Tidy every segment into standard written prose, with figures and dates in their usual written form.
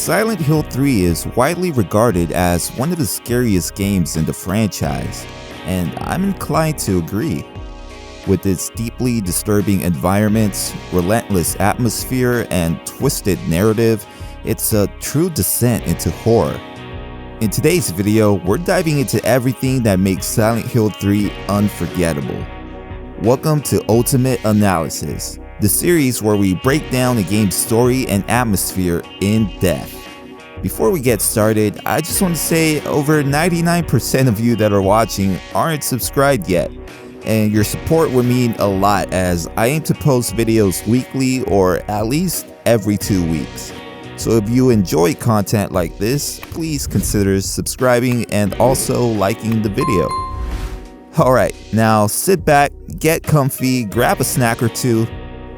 Silent Hill 3 is widely regarded as one of the scariest games in the franchise, and I'm inclined to agree. With its deeply disturbing environments, relentless atmosphere, and twisted narrative, it's a true descent into horror. In today's video, we're diving into everything that makes Silent Hill 3 unforgettable. Welcome to Ultimate Analysis, the series where we break down a game's story and atmosphere in depth. Before we get started, I just want to say over 99% of you that are watching aren't subscribed yet, and your support would mean a lot as I aim to post videos weekly or at least every 2 weeks. So if you enjoy content like this, please consider subscribing and also liking the video. Alright, now sit back, get comfy, grab a snack or two,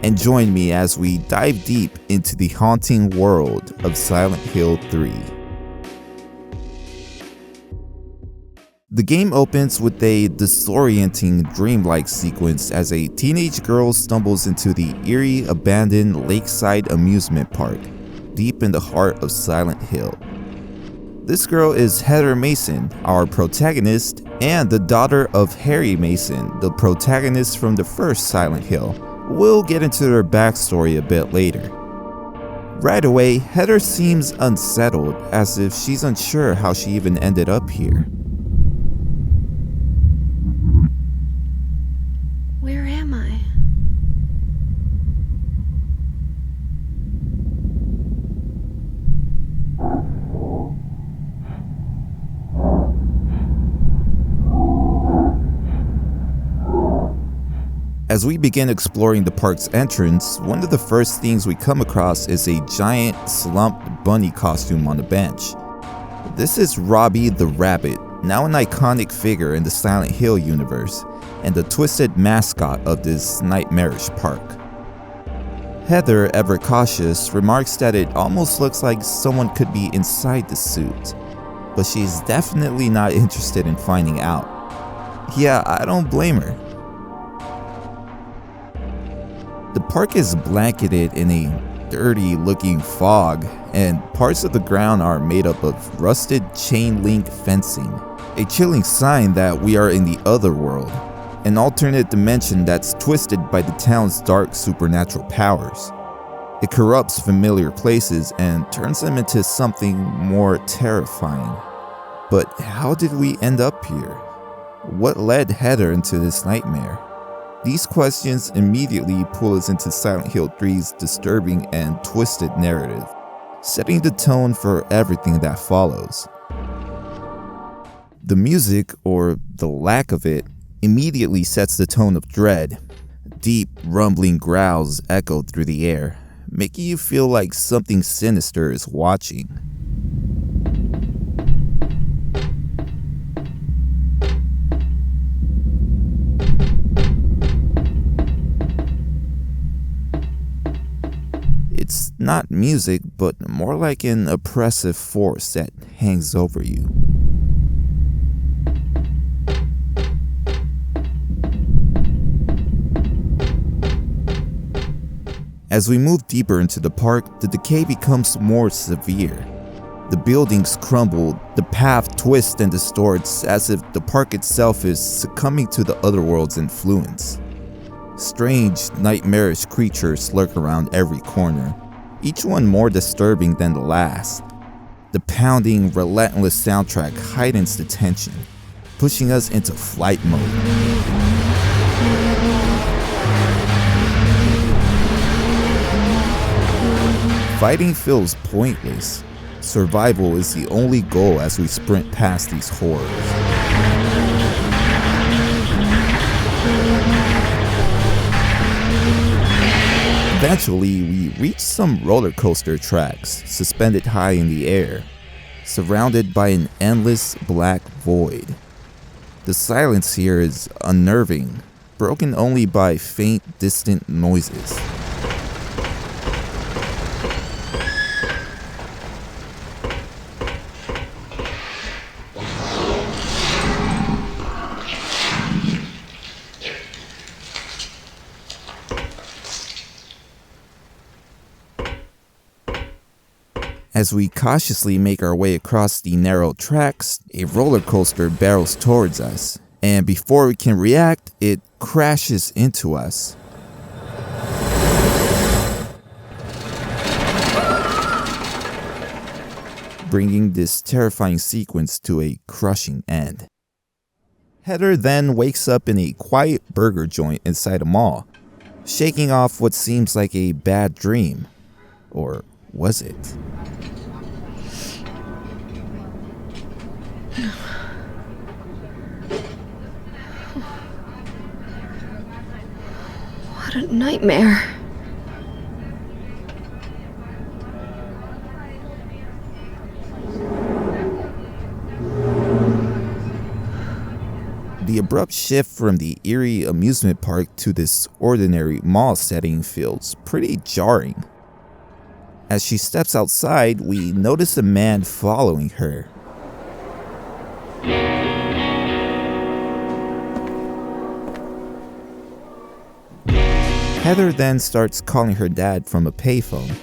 and join me as we dive deep into the haunting world of Silent Hill 3. The game opens with a disorienting dreamlike sequence as a teenage girl stumbles into the eerie, abandoned lakeside amusement park, deep in the heart of Silent Hill. This girl is Heather Mason, our protagonist, and the daughter of Harry Mason, the protagonist from the first Silent Hill. We'll get into their backstory a bit later. Right away, Heather seems unsettled, as if she's unsure how she even ended up here. Where am I? As we begin exploring the park's entrance, one of the first things we come across is a giant, slumped bunny costume on a bench. This is Robbie the Rabbit, now an iconic figure in the Silent Hill universe, and the twisted mascot of this nightmarish park. Heather, ever cautious, remarks that it almost looks like someone could be inside the suit, but she's definitely not interested in finding out. Yeah, I don't blame her. The park is blanketed in a dirty looking fog, and parts of the ground are made up of rusted chain link fencing, a chilling sign that we are in the other world, an alternate dimension that's twisted by the town's dark supernatural powers. It corrupts familiar places and turns them into something more terrifying. But how did we end up here? What led Heather into this nightmare? These questions immediately pull us into Silent Hill 3's disturbing and twisted narrative, setting the tone for everything that follows. The music, or the lack of it, immediately sets the tone of dread. Deep, rumbling growls echo through the air, making you feel like something sinister is watching. It's not music, but more like an oppressive force that hangs over you. As we move deeper into the park, the decay becomes more severe. The buildings crumble, the path twists and distorts as if the park itself is succumbing to the otherworld's influence. Strange, nightmarish creatures lurk around every corner, each one more disturbing than the last. The pounding, relentless soundtrack heightens the tension, pushing us into flight mode. Fighting feels pointless. Survival is the only goal as we sprint past these horrors. Eventually, we reach some roller coaster tracks, suspended high in the air, surrounded by an endless black void. The silence here is unnerving, broken only by faint, distant noises. As we cautiously make our way across the narrow tracks, a roller coaster barrels towards us, and before we can react, it crashes into us. Bringing this terrifying sequence to a crushing end. Heather then wakes up in a quiet burger joint inside a mall, shaking off what seems like a bad dream. Or was it? What a nightmare. The abrupt shift from the eerie amusement park to this ordinary mall setting feels pretty jarring. As she steps outside, we notice a man following her. Heather then starts calling her dad from a payphone.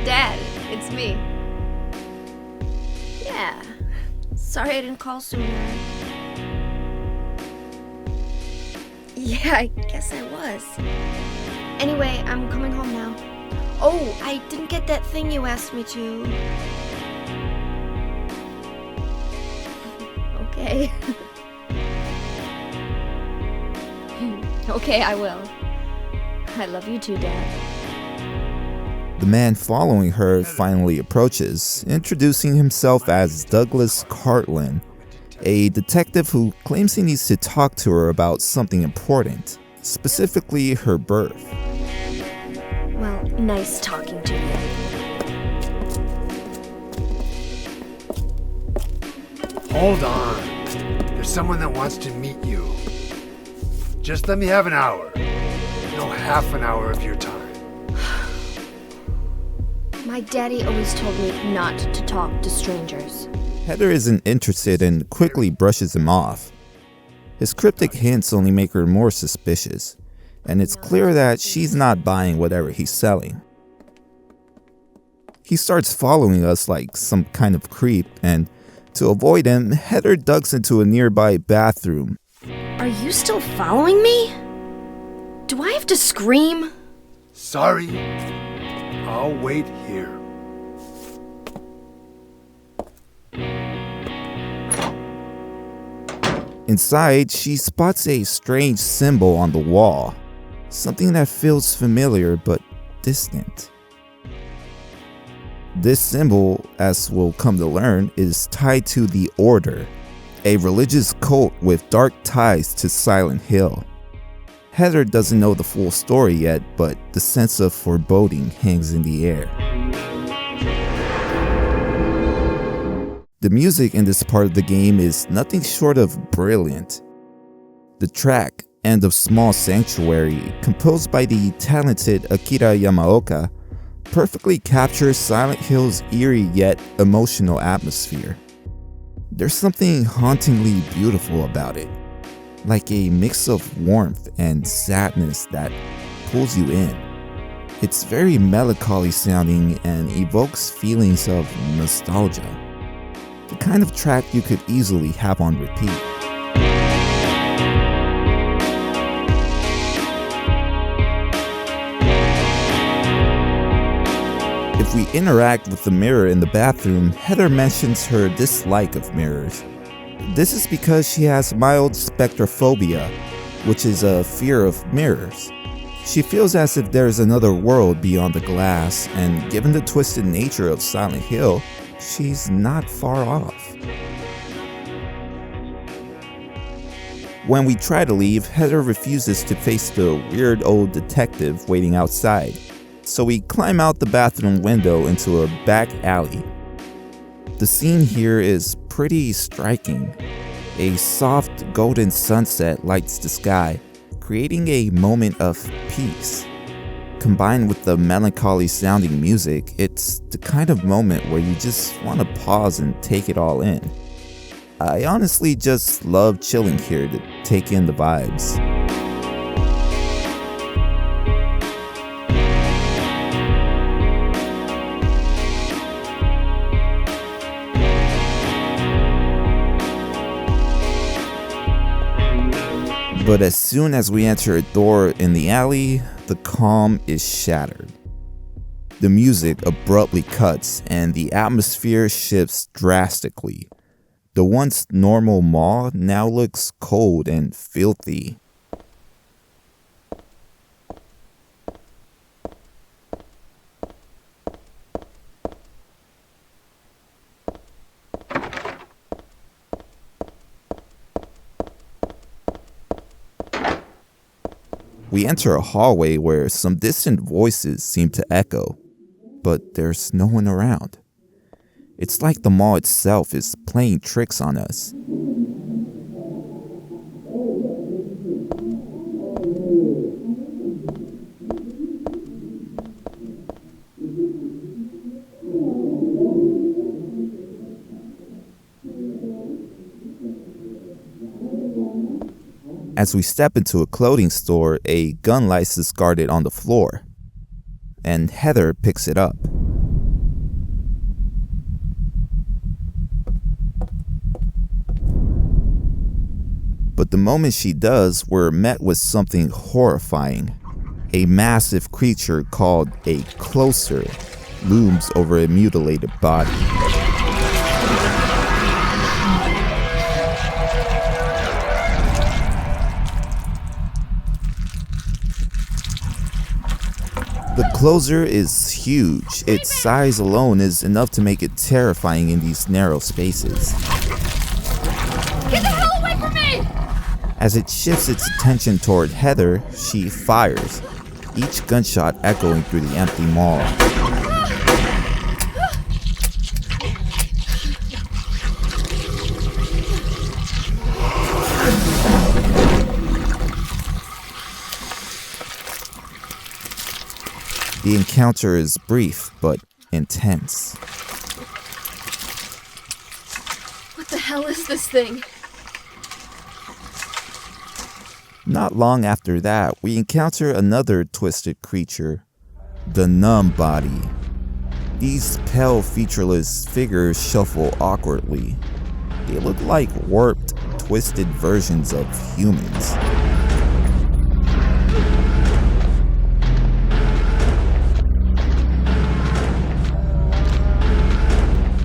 Dad, it's me. Yeah. Sorry I didn't call sooner. Yeah, I guess I was. Anyway, I'm coming home now. Oh, I didn't get that thing you asked me to. Okay. Okay, I will. I love you too, Dad. The man following her finally approaches, introducing himself as Douglas Cartlin, a detective who claims he needs to talk to her about something important, specifically her birth. Well, nice talking to you. Hold on. There's someone that wants to meet you. Just let me have an hour. No, half an hour of your time. My daddy always told me not to talk to strangers. Heather isn't interested and quickly brushes him off. His cryptic hints only make her more suspicious, and it's clear that she's not buying whatever he's selling. He starts following us like some kind of creep, and to avoid him, Heather ducks into a nearby bathroom. Are you still following me? Do I have to scream? Sorry. I'll wait here. Inside, she spots a strange symbol on the wall. Something that feels familiar but distant. This symbol, as we'll come to learn, is tied to the Order, a religious cult with dark ties to Silent Hill. Heather doesn't know the full story yet, but the sense of foreboding hangs in the air. The music in this part of the game is nothing short of brilliant. The track, End of Small Sanctuary, composed by the talented Akira Yamaoka, perfectly captures Silent Hill's eerie yet emotional atmosphere. There's something hauntingly beautiful about it, like a mix of warmth and sadness that pulls you in. It's very melancholy sounding and evokes feelings of nostalgia. The kind of track you could easily have on repeat. If we interact with the mirror in the bathroom, Heather mentions her dislike of mirrors. This is because she has mild spectrophobia, which is a fear of mirrors. She feels as if there is another world beyond the glass, and given the twisted nature of Silent Hill, she's not far off. When we try to leave, Heather refuses to face the weird old detective waiting outside, so we climb out the bathroom window into a back alley. The scene here is pretty striking. A soft golden sunset lights the sky, creating a moment of peace. Combined with the melancholy sounding music, it's the kind of moment where you just want to pause and take it all in. I honestly just love chilling here to take in the vibes. But as soon as we enter a door in the alley, the calm is shattered. The music abruptly cuts and the atmosphere shifts drastically. The once normal mall now looks cold and filthy. We enter a hallway where some distant voices seem to echo, but there's no one around. It's like the mall itself is playing tricks on us. As we step into a clothing store, a gun license guarded on the floor, and Heather picks it up. But the moment she does, we're met with something horrifying. A massive creature called a closer looms over a mutilated body. The closer is huge. Its size alone is enough to make it terrifying in these narrow spaces. Get the hell away from me! As it shifts its attention toward Heather, she fires, each gunshot echoing through the empty mall. The encounter is brief but intense. What the hell is this thing? Not long after that, we encounter another twisted creature, the numb body. These pale, featureless figures shuffle awkwardly. They look like warped, twisted versions of humans.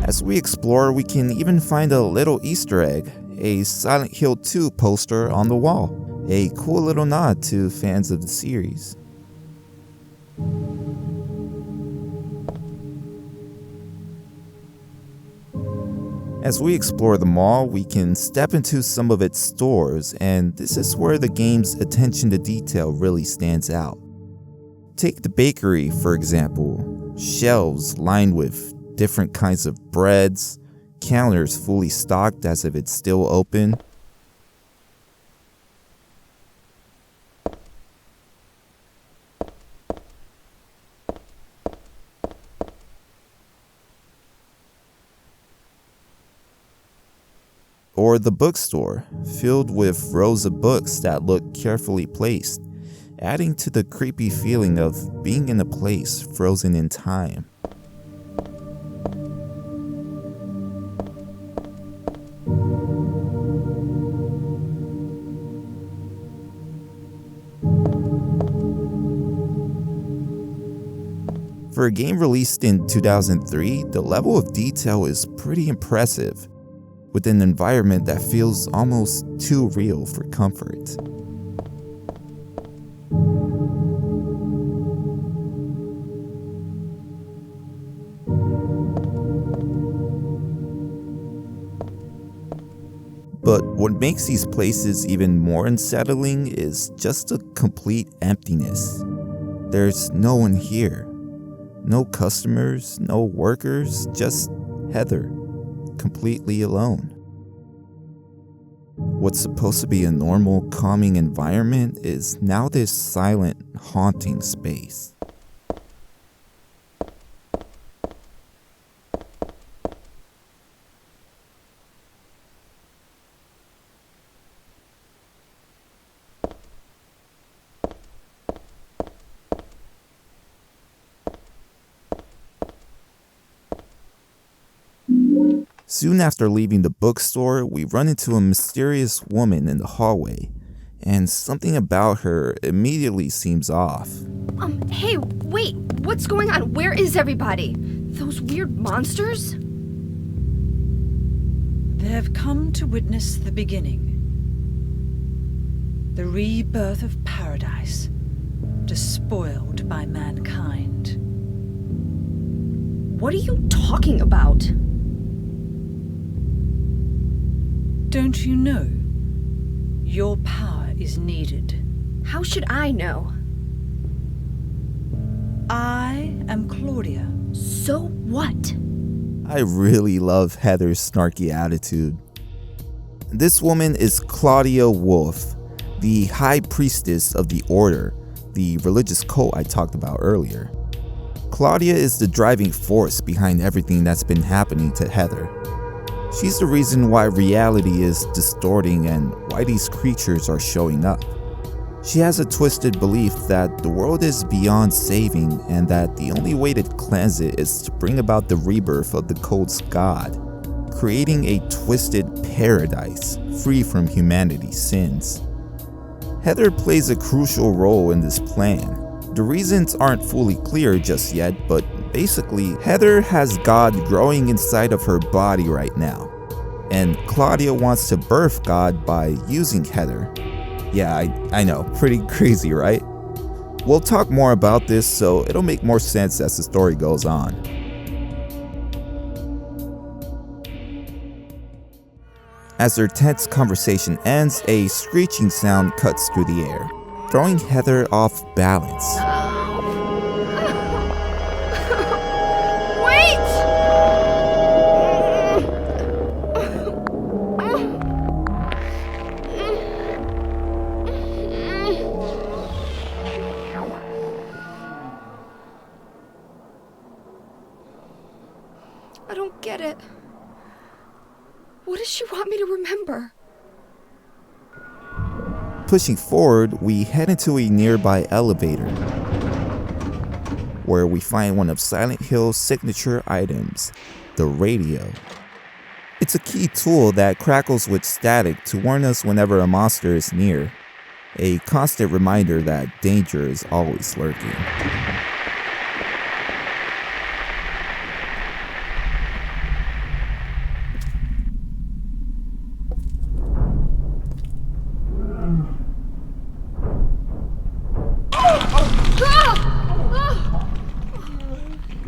As we explore, we can even find a little Easter egg, a Silent Hill 2 poster on the wall. A cool little nod to fans of the series. As we explore the mall, we can step into some of its stores, and this is where the game's attention to detail really stands out. Take the bakery, for example. Shelves lined with different kinds of breads, counters fully stocked as if it's still open. Or the bookstore, filled with rows of books that look carefully placed, adding to the creepy feeling of being in a place frozen in time. For a game released in 2003, the level of detail is pretty impressive, with an environment that feels almost too real for comfort. But what makes these places even more unsettling is just a complete emptiness. There's no one here. No customers, no workers, just Heather, completely alone. What's supposed to be a normal, calming environment is now this silent, haunting space. Soon after leaving the bookstore, we run into a mysterious woman in the hallway, and something about her immediately seems off. Hey, wait, what's going on? Where is everybody? Those weird monsters? They have come to witness the beginning. The rebirth of paradise, despoiled by mankind. What are you talking about? Don't you know? Your power is needed. How should I know? I am Claudia. So what? I really love Heather's snarky attitude. This woman is Claudia Wolf, the High Priestess of the Order, the religious cult I talked about earlier. Claudia is the driving force behind everything that's been happening to Heather. She's the reason why reality is distorting and why these creatures are showing up. She has a twisted belief that the world is beyond saving and that the only way to cleanse it is to bring about the rebirth of the cult's god, creating a twisted paradise free from humanity's sins. Heather plays a crucial role in this plan. The reasons aren't fully clear just yet, but basically, Heather has God growing inside of her body right now, and Claudia wants to birth God by using Heather. Yeah, I know, pretty crazy, right? We'll talk more about this, so it'll make more sense as the story goes on. As their tense conversation ends, a screeching sound cuts through the air, throwing Heather off balance. I don't get it. What does she want me to remember? Pushing forward, we head into a nearby elevator, where we find one of Silent Hill's signature items, the radio. It's a key tool that crackles with static to warn us whenever a monster is near, a constant reminder that danger is always lurking.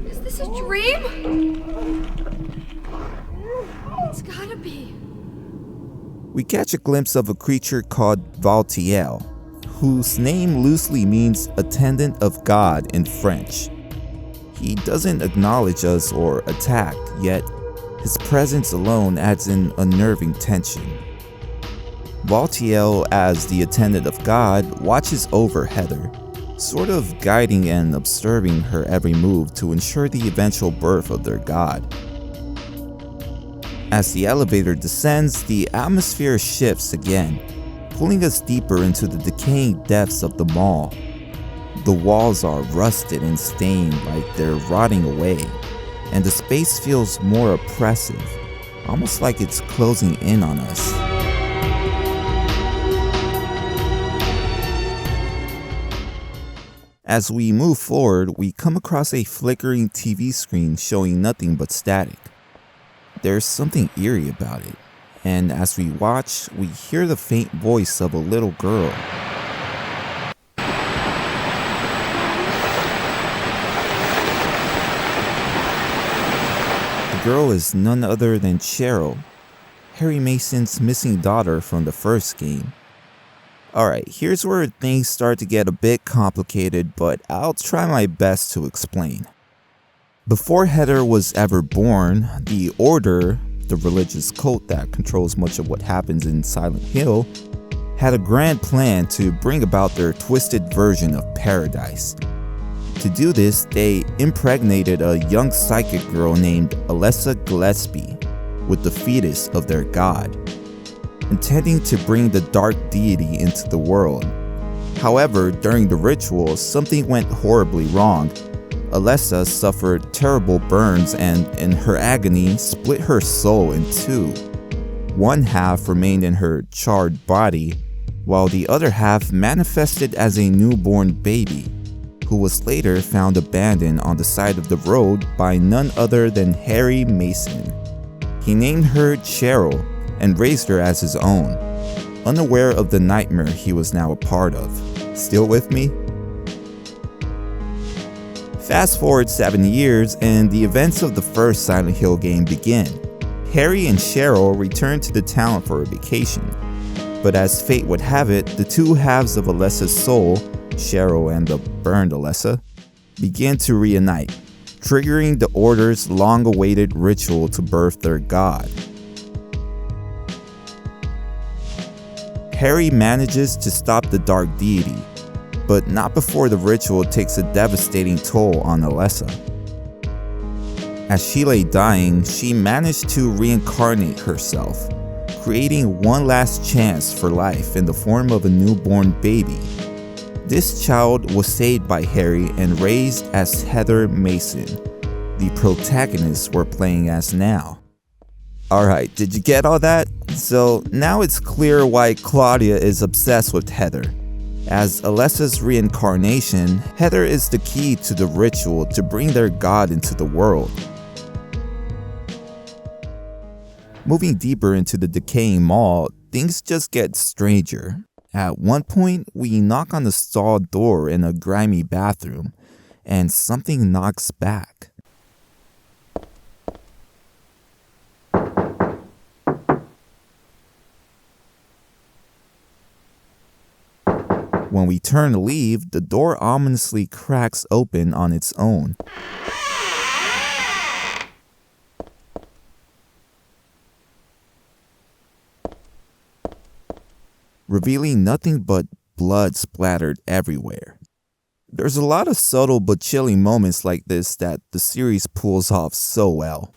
Is this a dream? It's gotta be. We catch a glimpse of a creature called Valtiel, whose name loosely means attendant of God in French. He doesn't acknowledge us or attack, yet his presence alone adds an unnerving tension. Valtiel, as the attendant of God, watches over Heather, sort of guiding and observing her every move to ensure the eventual birth of their god. As the elevator descends, the atmosphere shifts again, pulling us deeper into the decaying depths of the mall. The walls are rusted and stained like they're rotting away, and the space feels more oppressive, almost like it's closing in on us. As we move forward, we come across a flickering TV screen showing nothing but static. There's something eerie about it, and as we watch, we hear the faint voice of a little girl. The girl is none other than Cheryl, Harry Mason's missing daughter from the first game. Alright, here's where things start to get a bit complicated, but I'll try my best to explain. Before Heather was ever born, the Order, the religious cult that controls much of what happens in Silent Hill, had a grand plan to bring about their twisted version of paradise. To do this, they impregnated a young psychic girl named Alessa Gillespie with the fetus of their god, intending to bring the dark deity into the world. However, during the ritual, something went horribly wrong. Alessa suffered terrible burns and, in her agony, split her soul in two. One half remained in her charred body, while the other half manifested as a newborn baby, who was later found abandoned on the side of the road by none other than Harry Mason. He named her Cheryl and raised her as his own, unaware of the nightmare he was now a part of. Still with me? Fast forward 7 years and the events of the first Silent Hill game begin. Harry and Cheryl return to the town for a vacation, but as fate would have it, the two halves of Alessa's soul, Cheryl and the burned Alessa, begin to reunite, triggering the Order's long-awaited ritual to birth their god. Harry manages to stop the dark deity, but not before the ritual takes a devastating toll on Alessa. As she lay dying, she managed to reincarnate herself, creating one last chance for life in the form of a newborn baby. This child was saved by Harry and raised as Heather Mason, the protagonist we're playing as now. Alright, did you get all that? So now it's clear why Claudia is obsessed with Heather. As Alessa's reincarnation, Heather is the key to the ritual to bring their god into the world. Moving deeper into the decaying mall, things just get stranger. At one point, we knock on the stall door in a grimy bathroom, and something knocks back. When we turn to leave, the door ominously cracks open on its own. Revealing nothing but blood splattered everywhere. There's a lot of subtle but chilling moments like this that the series pulls off so well.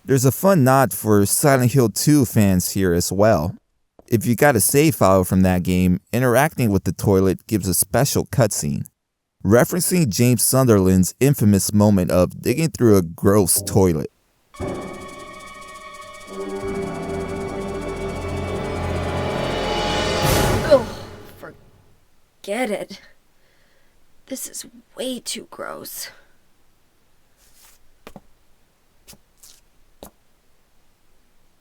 There's a fun nod for Silent Hill 2 fans here as well. If you got a save file from that game, interacting with the toilet gives a special cutscene, referencing James Sunderland's infamous moment of digging through a gross toilet. Oh, forget it. This is way too gross.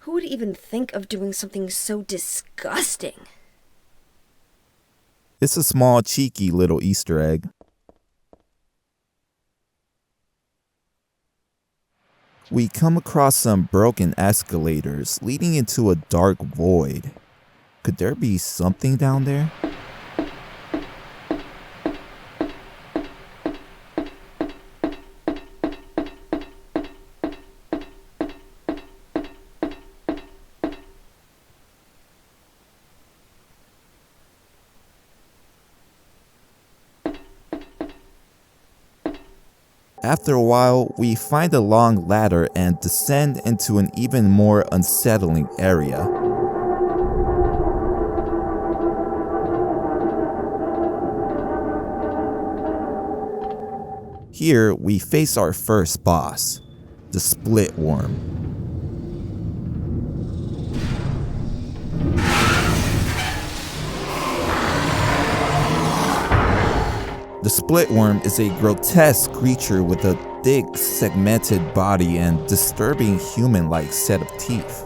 Who would even think of doing something so disgusting? It's a small, cheeky little Easter egg. We come across some broken escalators leading into a dark void. Could there be something down there? After a while, we find a long ladder and descend into an even more unsettling area. Here, we face our first boss, the Split Worm. The Split Worm is a grotesque creature with a thick, segmented body and disturbing human-like set of teeth.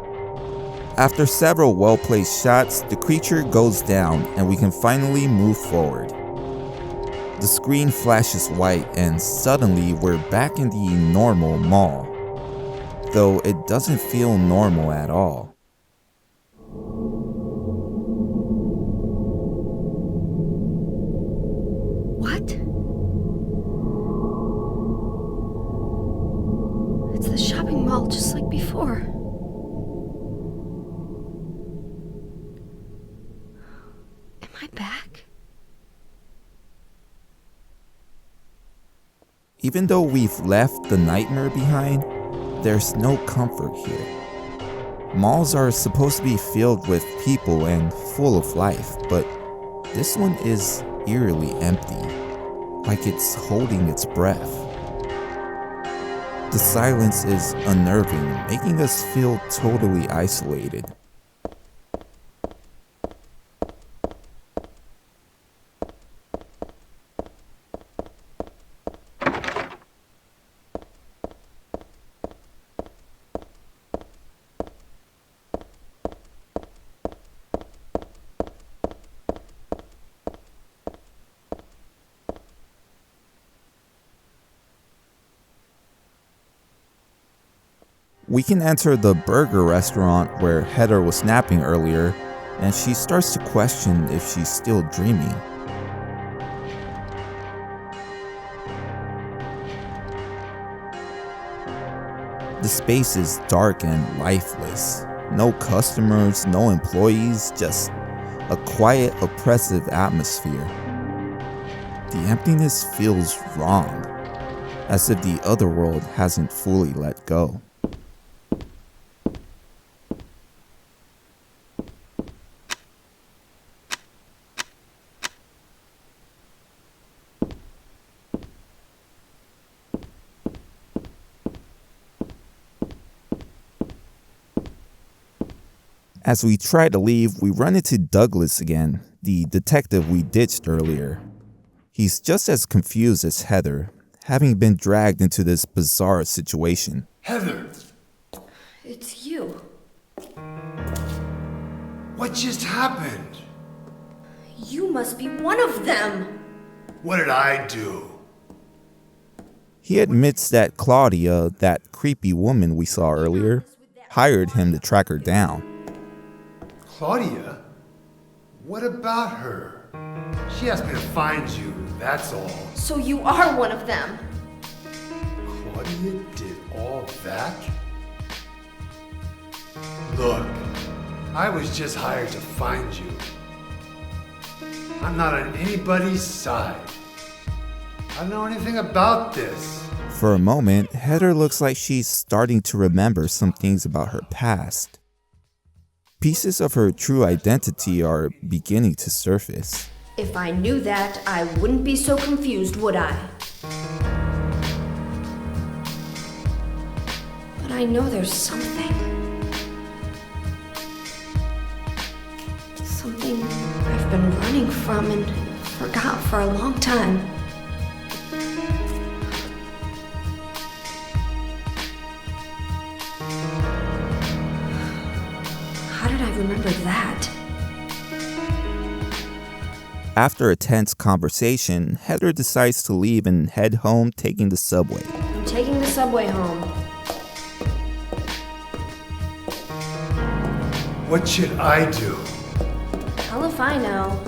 After several well-placed shots, the creature goes down and we can finally move forward. The screen flashes white and suddenly we're back in the normal mall, though it doesn't feel normal at all. What? It's the shopping mall just like before. Am I back? Even though we've left the nightmare behind, there's no comfort here. Malls are supposed to be filled with people and full of life, but this one is eerily empty, like it's holding its breath. The silence is unnerving, making us feel totally isolated. We can enter the burger restaurant where Heather was snapping earlier, and she starts to question if she's still dreaming. The space is dark and lifeless. No customers, no employees, just a quiet, oppressive atmosphere. The emptiness feels wrong, as if the other world hasn't fully let go. As we try to leave, we run into Douglas again, the detective we ditched earlier. He's just as confused as Heather, having been dragged into this bizarre situation. Heather! It's you. What just happened? You must be one of them. What did I do? He admits that Claudia, that creepy woman we saw earlier, hired him to track her down. Claudia? What about her? She asked me to find you, that's all. So you are one of them. Claudia did all that? Look, I was just hired to find you. I'm not on anybody's side. I don't know anything about this. For a moment, Heather looks like she's starting to remember some things about her past. Pieces of her true identity are beginning to surface. If I knew that, I wouldn't be so confused, would I? But I know there's something. Something I've been running from and forgot for a long time. How did I remember that? After a tense conversation, Heather decides to leave and head home, taking the subway. I'm taking the subway home. What should I do? Hell if I know.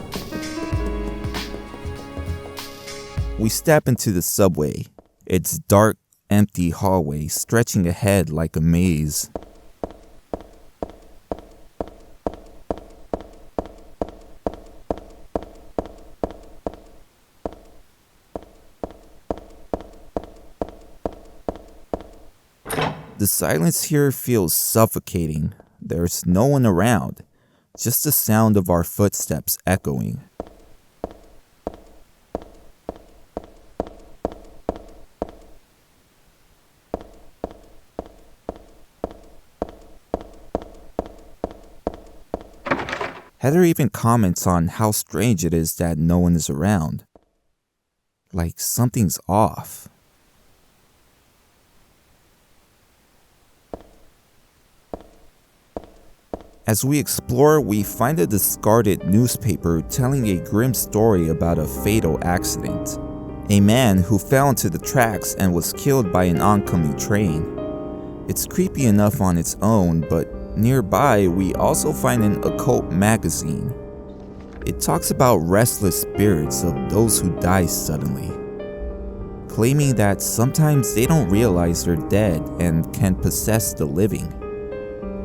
We step into the subway. Its dark, empty hallway stretching ahead like a maze. The silence here feels suffocating. There's no one around, just the sound of our footsteps echoing. Heather even comments on how strange it is that no one is around. Like something's off. As we explore, we find a discarded newspaper telling a grim story about a fatal accident. A man who fell into the tracks and was killed by an oncoming train. It's creepy enough on its own, but nearby we also find an occult magazine. It talks about restless spirits of those who die suddenly, claiming that sometimes they don't realize they're dead and can possess the living.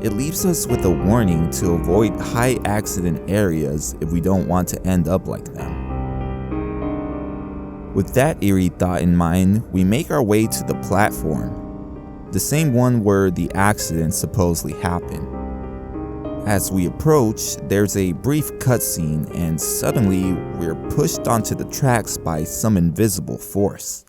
It leaves us with a warning to avoid high accident areas if we don't want to end up like them. With that eerie thought in mind, we make our way to the platform, the same one where the accident supposedly happened. As we approach, there's a brief cutscene and suddenly we're pushed onto the tracks by some invisible force.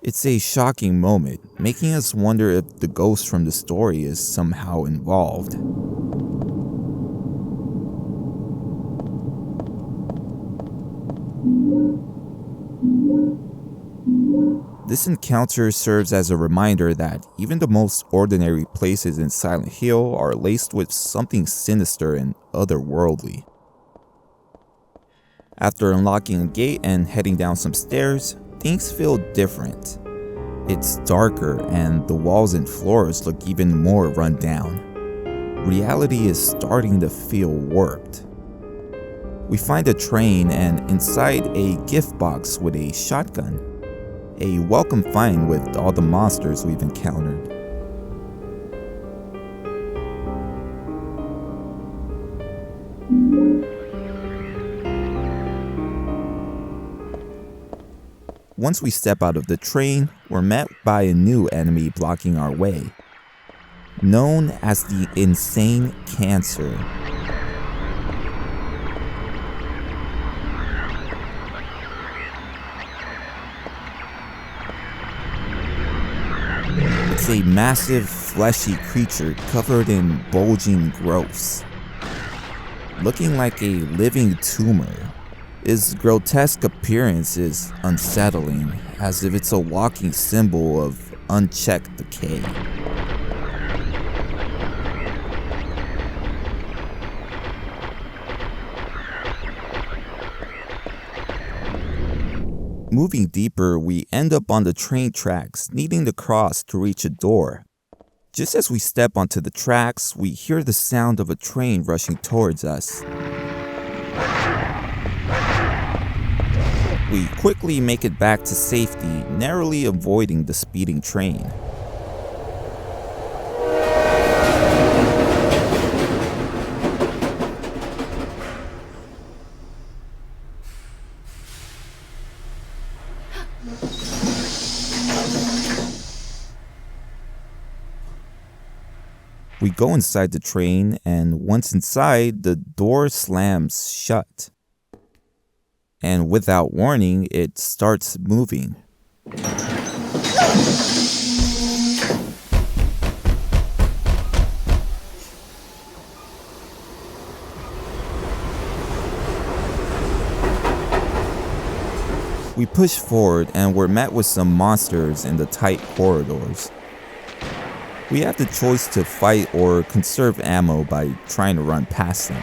It's a shocking moment, making us wonder if the ghost from the story is somehow involved. This encounter serves as a reminder that even the most ordinary places in Silent Hill are laced with something sinister and otherworldly. After unlocking a gate and heading down some stairs, things feel different. It's darker and the walls and floors look even more run down. Reality is starting to feel warped. We find a train and inside a gift box with a shotgun. A welcome find with all the monsters we've encountered. Once we step out of the train, we're met by a new enemy blocking our way, known as the Insane Cancer. It's a massive, fleshy creature covered in bulging growths, looking like a living tumor. Its grotesque appearance is unsettling, as if it's a walking symbol of unchecked decay. Moving deeper, we end up on the train tracks, needing to cross to reach a door. Just as we step onto the tracks, we hear the sound of a train rushing towards us. We quickly make it back to safety, narrowly avoiding the speeding train. We go inside the train, and once inside, the door slams shut. And without warning, it starts moving. We push forward and we're met with some monsters in the tight corridors. We have the choice to fight or conserve ammo by trying to run past them.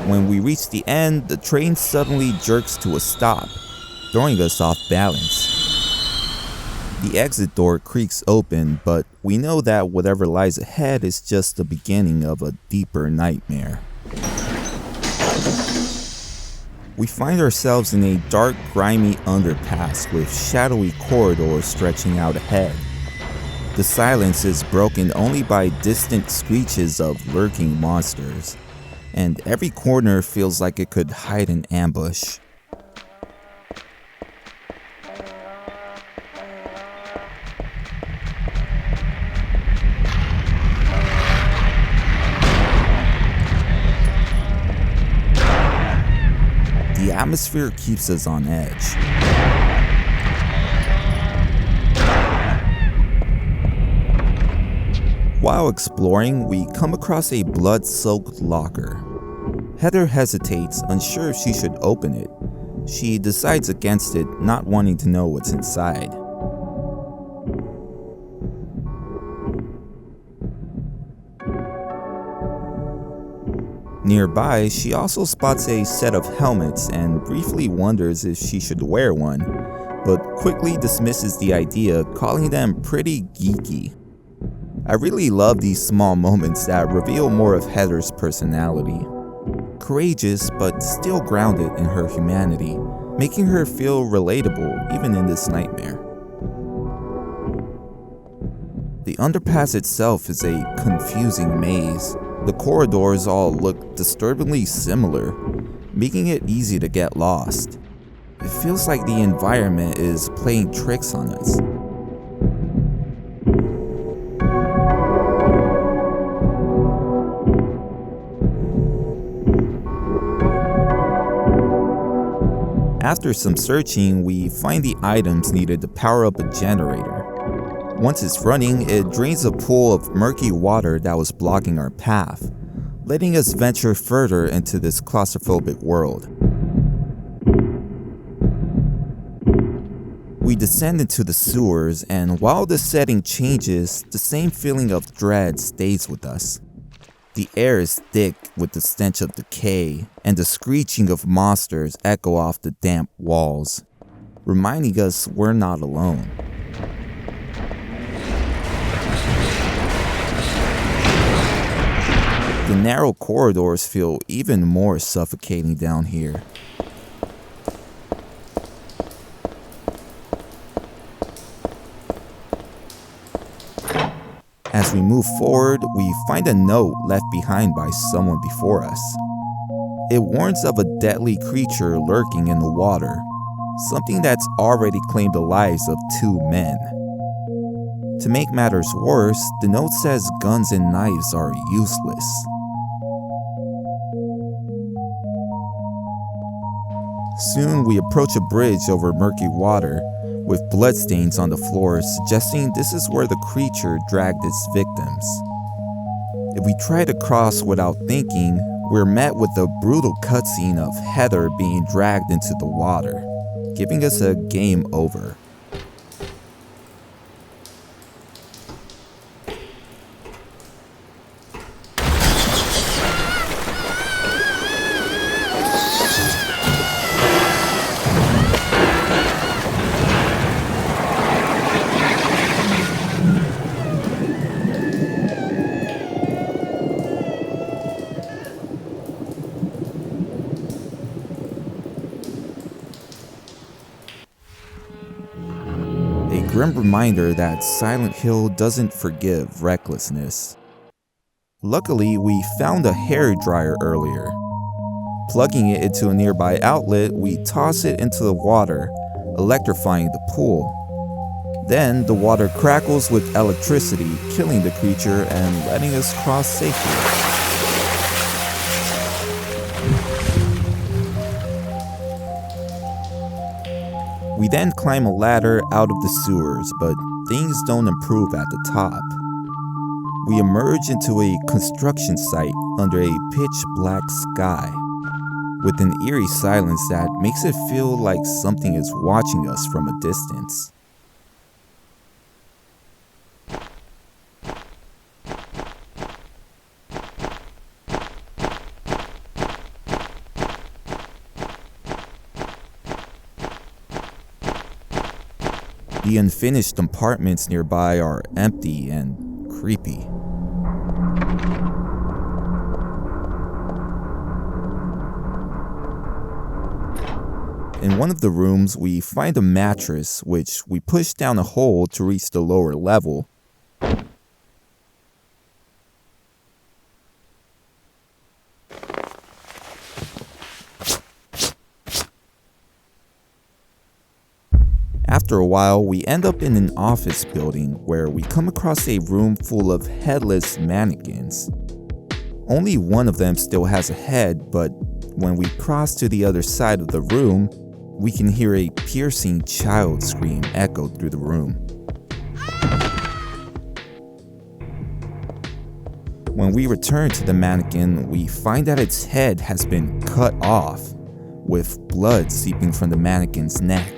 When we reach the end, the train suddenly jerks to a stop, throwing us off balance. The exit door creaks open, but we know that whatever lies ahead is just the beginning of a deeper nightmare. We find ourselves in a dark, grimy underpass with shadowy corridors stretching out ahead. The silence is broken only by distant screeches of lurking monsters, and every corner feels like it could hide an ambush. The atmosphere keeps us on edge. While exploring, we come across a blood-soaked locker. Heather hesitates, unsure if she should open it. She decides against it, not wanting to know what's inside. Nearby, she also spots a set of helmets and briefly wonders if she should wear one, but quickly dismisses the idea, calling them pretty geeky. I really love these small moments that reveal more of Heather's personality. Courageous, but still grounded in her humanity, making her feel relatable even in this nightmare. The underpass itself is a confusing maze. The corridors all look disturbingly similar, making it easy to get lost. It feels like the environment is playing tricks on us. After some searching, we find the items needed to power up a generator. Once it's running, it drains a pool of murky water that was blocking our path, letting us venture further into this claustrophobic world. We descend into the sewers, and while the setting changes, the same feeling of dread stays with us. The air is thick with the stench of decay, and the screeching of monsters echo off the damp walls, reminding us we're not alone. The narrow corridors feel even more suffocating down here. As we move forward, we find a note left behind by someone before us. It warns of a deadly creature lurking in the water, something that's already claimed the lives of 2 men. To make matters worse, the note says guns and knives are useless. Soon we approach a bridge over murky water, with bloodstains on the floor suggesting this is where the creature dragged its victims. If we try to cross without thinking, we're met with a brutal cutscene of Heather being dragged into the water, giving us a game over. Grim reminder that Silent Hill doesn't forgive recklessness. Luckily, we found a hairdryer earlier. Plugging it into a nearby outlet, we toss it into the water, electrifying the pool. Then, the water crackles with electricity, killing the creature and letting us cross safely. We then climb a ladder out of the sewers, but things don't improve at the top. We emerge into a construction site under a pitch black sky, with an eerie silence that makes it feel like something is watching us from a distance. The unfinished apartments nearby are empty and creepy. In one of the rooms, we find a mattress, which we push down a hole to reach the lower level. After a while, we end up in an office building where we come across a room full of headless mannequins. Only one of them still has a head, but when we cross to the other side of the room, we can hear a piercing child scream echo through the room. When we return to the mannequin, we find that its head has been cut off, with blood seeping from the mannequin's neck.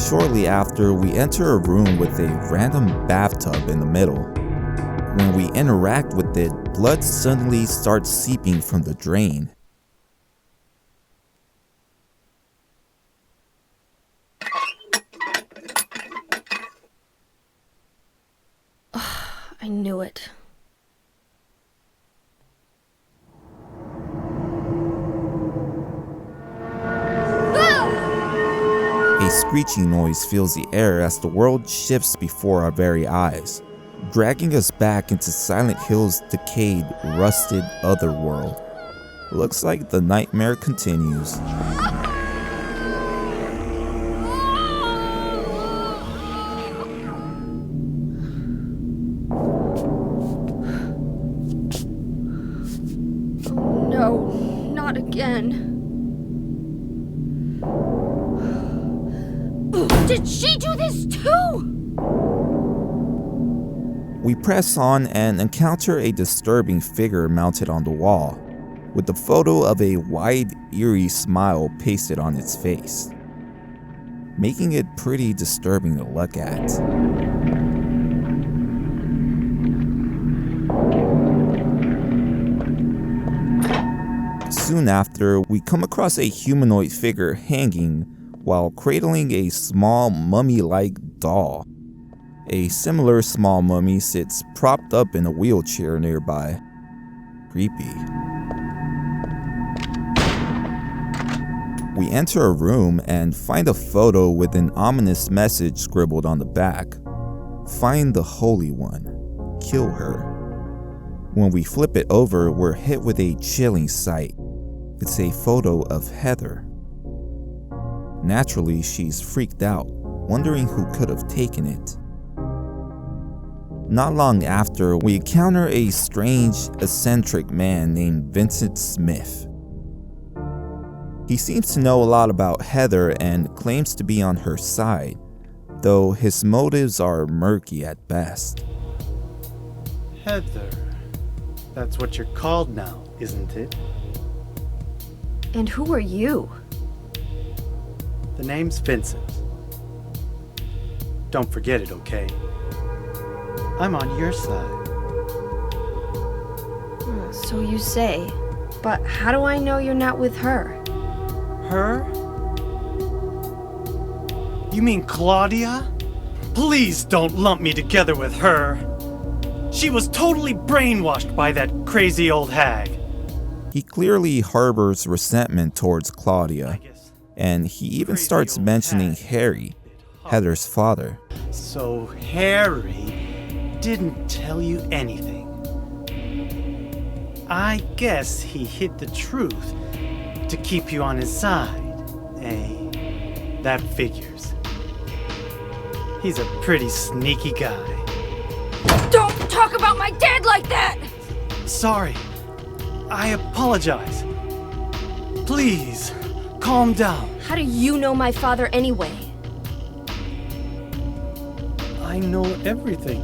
Shortly after, we enter a room with a random bathtub in the middle. When we interact with it, blood suddenly starts seeping from the drain. I knew it. A screeching noise fills the air as the world shifts before our very eyes, dragging us back into Silent Hill's decayed, rusted otherworld. Looks like the nightmare continues. Oh no, not again. Did she do this too? We press on and encounter a disturbing figure mounted on the wall, with the photo of a wide, eerie smile pasted on its face, making it pretty disturbing to look at. Soon after, we come across a humanoid figure hanging while cradling a small mummy-like doll. A similar small mummy sits propped up in a wheelchair nearby. Creepy. We enter a room and find a photo with an ominous message scribbled on the back. Find the Holy One. Kill her. When we flip it over, we're hit with a chilling sight. It's a photo of Heather. Naturally, she's freaked out, wondering who could have taken it. Not long after, we encounter a strange, eccentric man named Vincent Smith. He seems to know a lot about Heather and claims to be on her side, though his motives are murky at best. Heather. That's what you're called now, isn't it? And who are you? The name's Vincent. Don't forget it, okay? I'm on your side. So you say. But how do I know you're not with her? Her? You mean Claudia? Please don't lump me together with her. She was totally brainwashed by that crazy old hag. He clearly harbors resentment towards Claudia, and he even starts mentioning Harry, Heather's father. So Harry didn't tell you anything. I guess he hid the truth to keep you on his side. Eh? That figures. He's a pretty sneaky guy. Don't talk about my dad like that! Sorry. I apologize. Please, calm down. How do you know my father anyway? I know everything.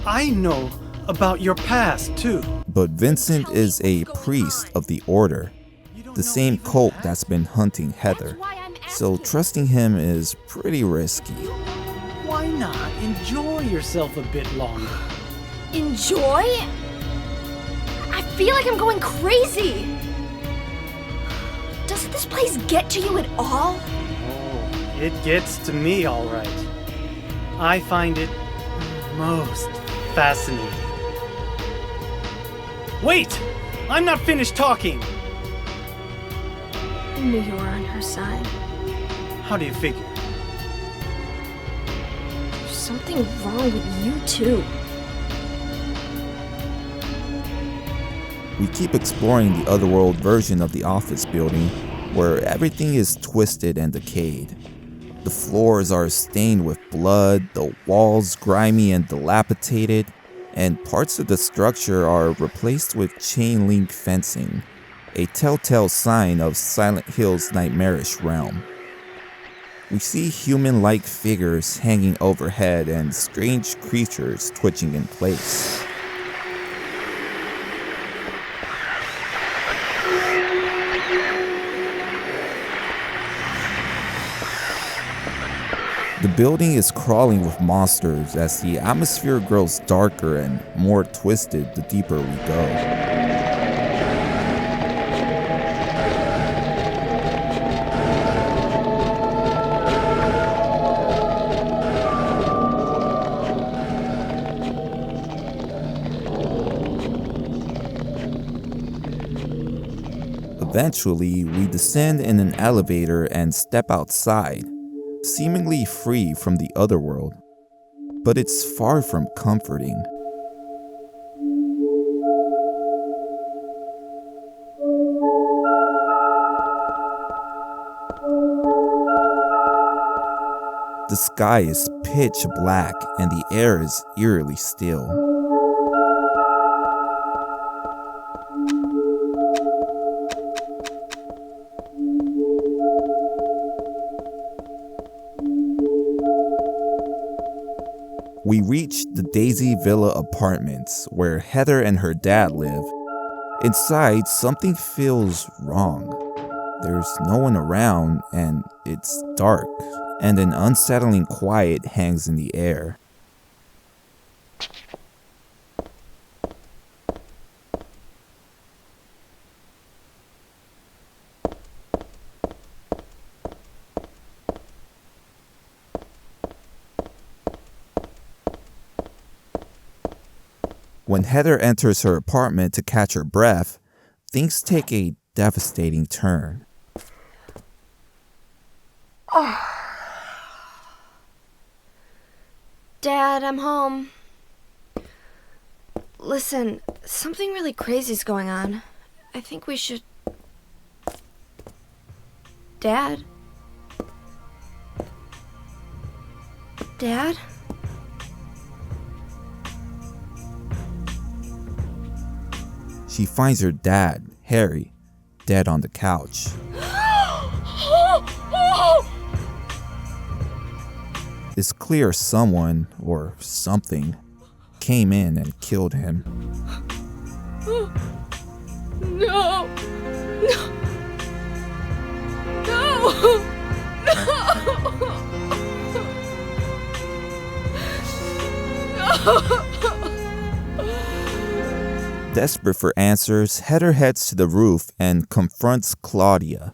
I know about your past, too. But Vincent is a priest of the Order, the same cult that's been hunting Heather, so trusting him is pretty risky. Why not enjoy yourself a bit longer? Enjoy? I feel like I'm going crazy. Does this place get to you at all? Oh, it gets to me, all right. I find it most fascinating. Wait! I'm not finished talking! I knew you were on her side. How do you figure? There's something wrong with you, too. We keep exploring the otherworld version of the office building, where everything is twisted and decayed. The floors are stained with blood, the walls grimy and dilapidated, and parts of the structure are replaced with chain link fencing, a telltale sign of Silent Hill's nightmarish realm. We see human-like figures hanging overhead and strange creatures twitching in place. The building is crawling with monsters as the atmosphere grows darker and more twisted the deeper we go. Eventually, we descend in an elevator and step outside, seemingly free from the otherworld, but it's far from comforting. The sky is pitch black and the air is eerily still. We reach the Daisy Villa apartments where Heather and her dad live. Inside, something feels wrong. There's no one around and it's dark, and an unsettling quiet hangs in the air. When Heather enters her apartment to catch her breath, things take a devastating turn. Dad, I'm home. Listen, something really crazy's going on. I think we should... Dad? Dad? She finds her dad, Harry, dead on the couch. It's clear someone, or something, came in and killed him. No! No! No! No! Desperate for answers, Heather heads to the roof and confronts Claudia.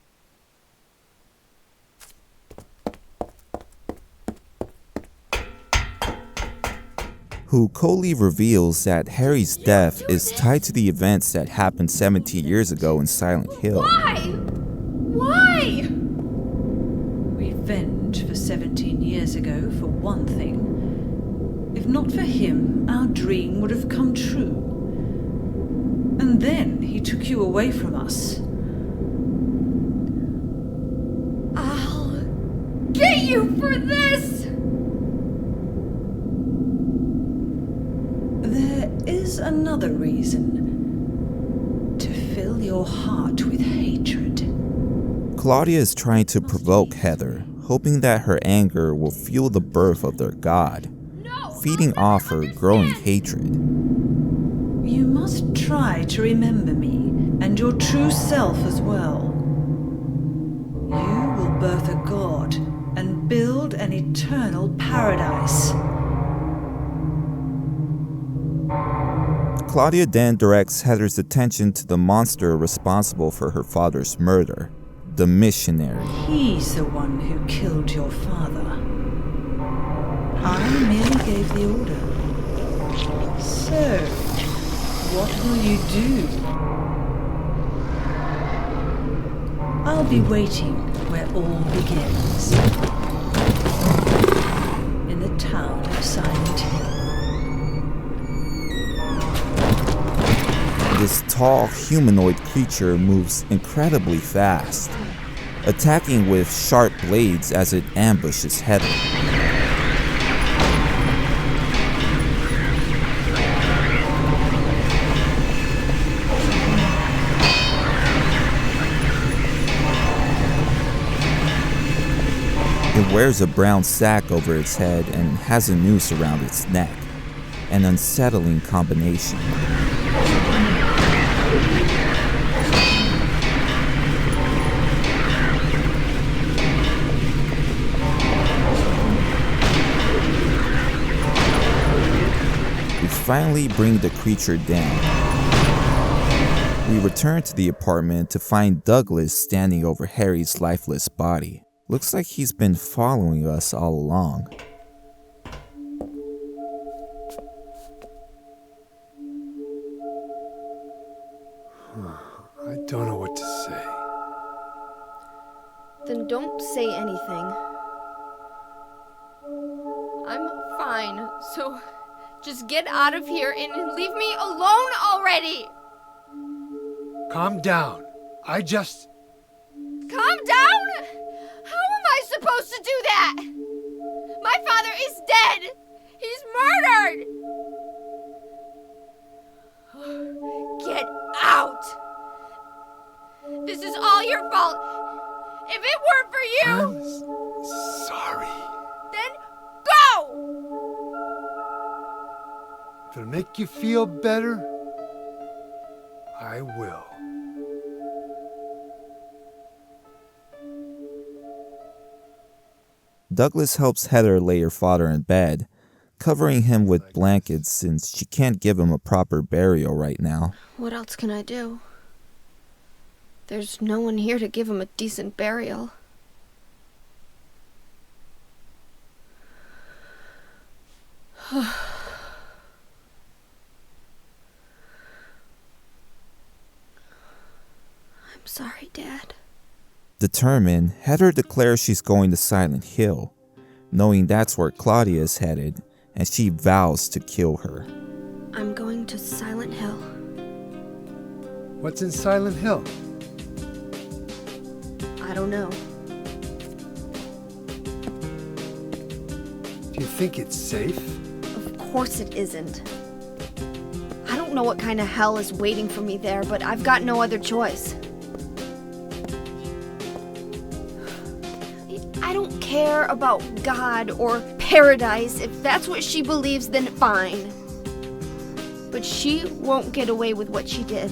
Who coldly reveals that Harry's death is tied to the events that happened 17 years ago in Silent Hill. Why? Why? Revenge for 17 years ago, for one thing. If not for him, our dream would have come true. And then he took you away from us. I'll get you for this! There is another reason. To fill your heart with hatred. Claudia is trying to provoke Heather, hoping that her anger will fuel the birth of their god, feeding off her growing hatred. You must try to remember me, and your true self as well. You will birth a god, and build an eternal paradise. Claudia then directs Heather's attention to the monster responsible for her father's murder, the missionary. He's the one who killed your father. I merely gave the order. So, what will you do? I'll be waiting where all begins. In the town of Silent Hill. This tall humanoid creature moves incredibly fast, attacking with sharp blades as it ambushes Heather. It wears a brown sack over its head and has a noose around its neck, an unsettling combination. We finally bring the creature down. We return to the apartment to find Douglas standing over Harry's lifeless body. Looks like he's been following us all along. I don't know what to say. Then don't say anything. I'm fine, so just get out of here and leave me alone already! Calm down. Calm down? How am I supposed to do that? My father is dead! He's murdered! Get out! This is all your fault! If it weren't for you... I'm sorry. Then go! If it'll make you feel better, I will. Douglas helps Heather lay her father in bed, covering him with blankets since she can't give him a proper burial right now. What else can I do? There's no one here to give him a decent burial. I'm sorry, Dad. Determined, Heather declares she's going to Silent Hill, knowing that's where Claudia is headed, and she vows to kill her. I'm going to Silent Hill. What's in Silent Hill? I don't know. Do you think it's safe? Of course it isn't. I don't know what kind of hell is waiting for me there, but I've got no other choice. I don't care about God or paradise. If that's what she believes, then fine. But she won't get away with what she did.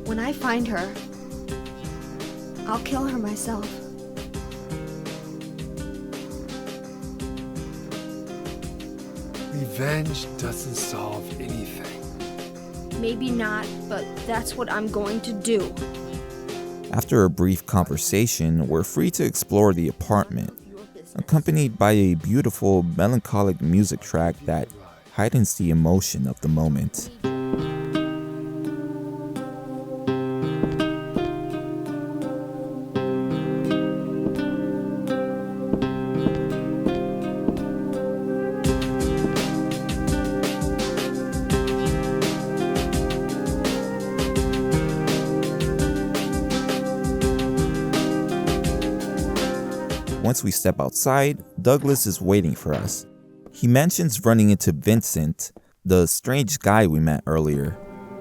When I find her, I'll kill her myself. Revenge doesn't solve anything. Maybe not, but that's what I'm going to do. After a brief conversation, we're free to explore the apartment, accompanied by a beautiful, melancholic music track that heightens the emotion of the moment. Once we step outside, Douglas is waiting for us. He mentions running into Vincent, the strange guy we met earlier.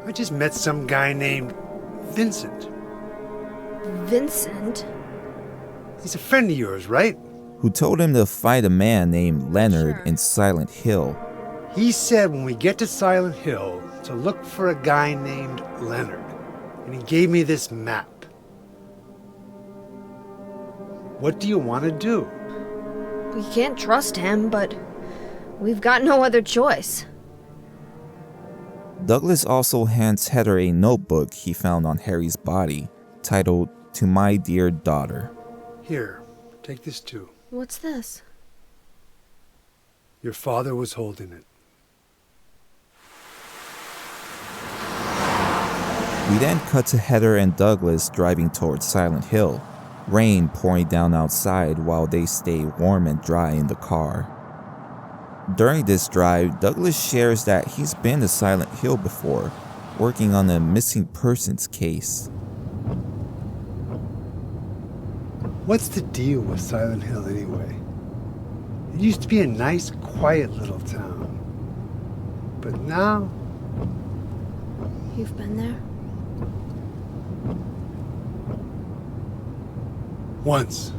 I just met some guy named Vincent. Vincent? He's a friend of yours, right? Who told him to find a man named Leonard in Silent Hill. He said when we get to Silent Hill to look for a guy named Leonard. And he gave me this map. What do you want to do? We can't trust him, but we've got no other choice. Douglas also hands Heather a notebook he found on Harry's body, titled, "To My Dear Daughter." Here, take this too. What's this? Your father was holding it. We then cut to Heather and Douglas driving towards Silent Hill, rain pouring down outside while they stay warm and dry in the car. During this drive, Douglas shares that he's been to Silent Hill before, working on a missing persons case. What's the deal with Silent Hill anyway? It used to be a nice, quiet little town. But now... You've been there? Once,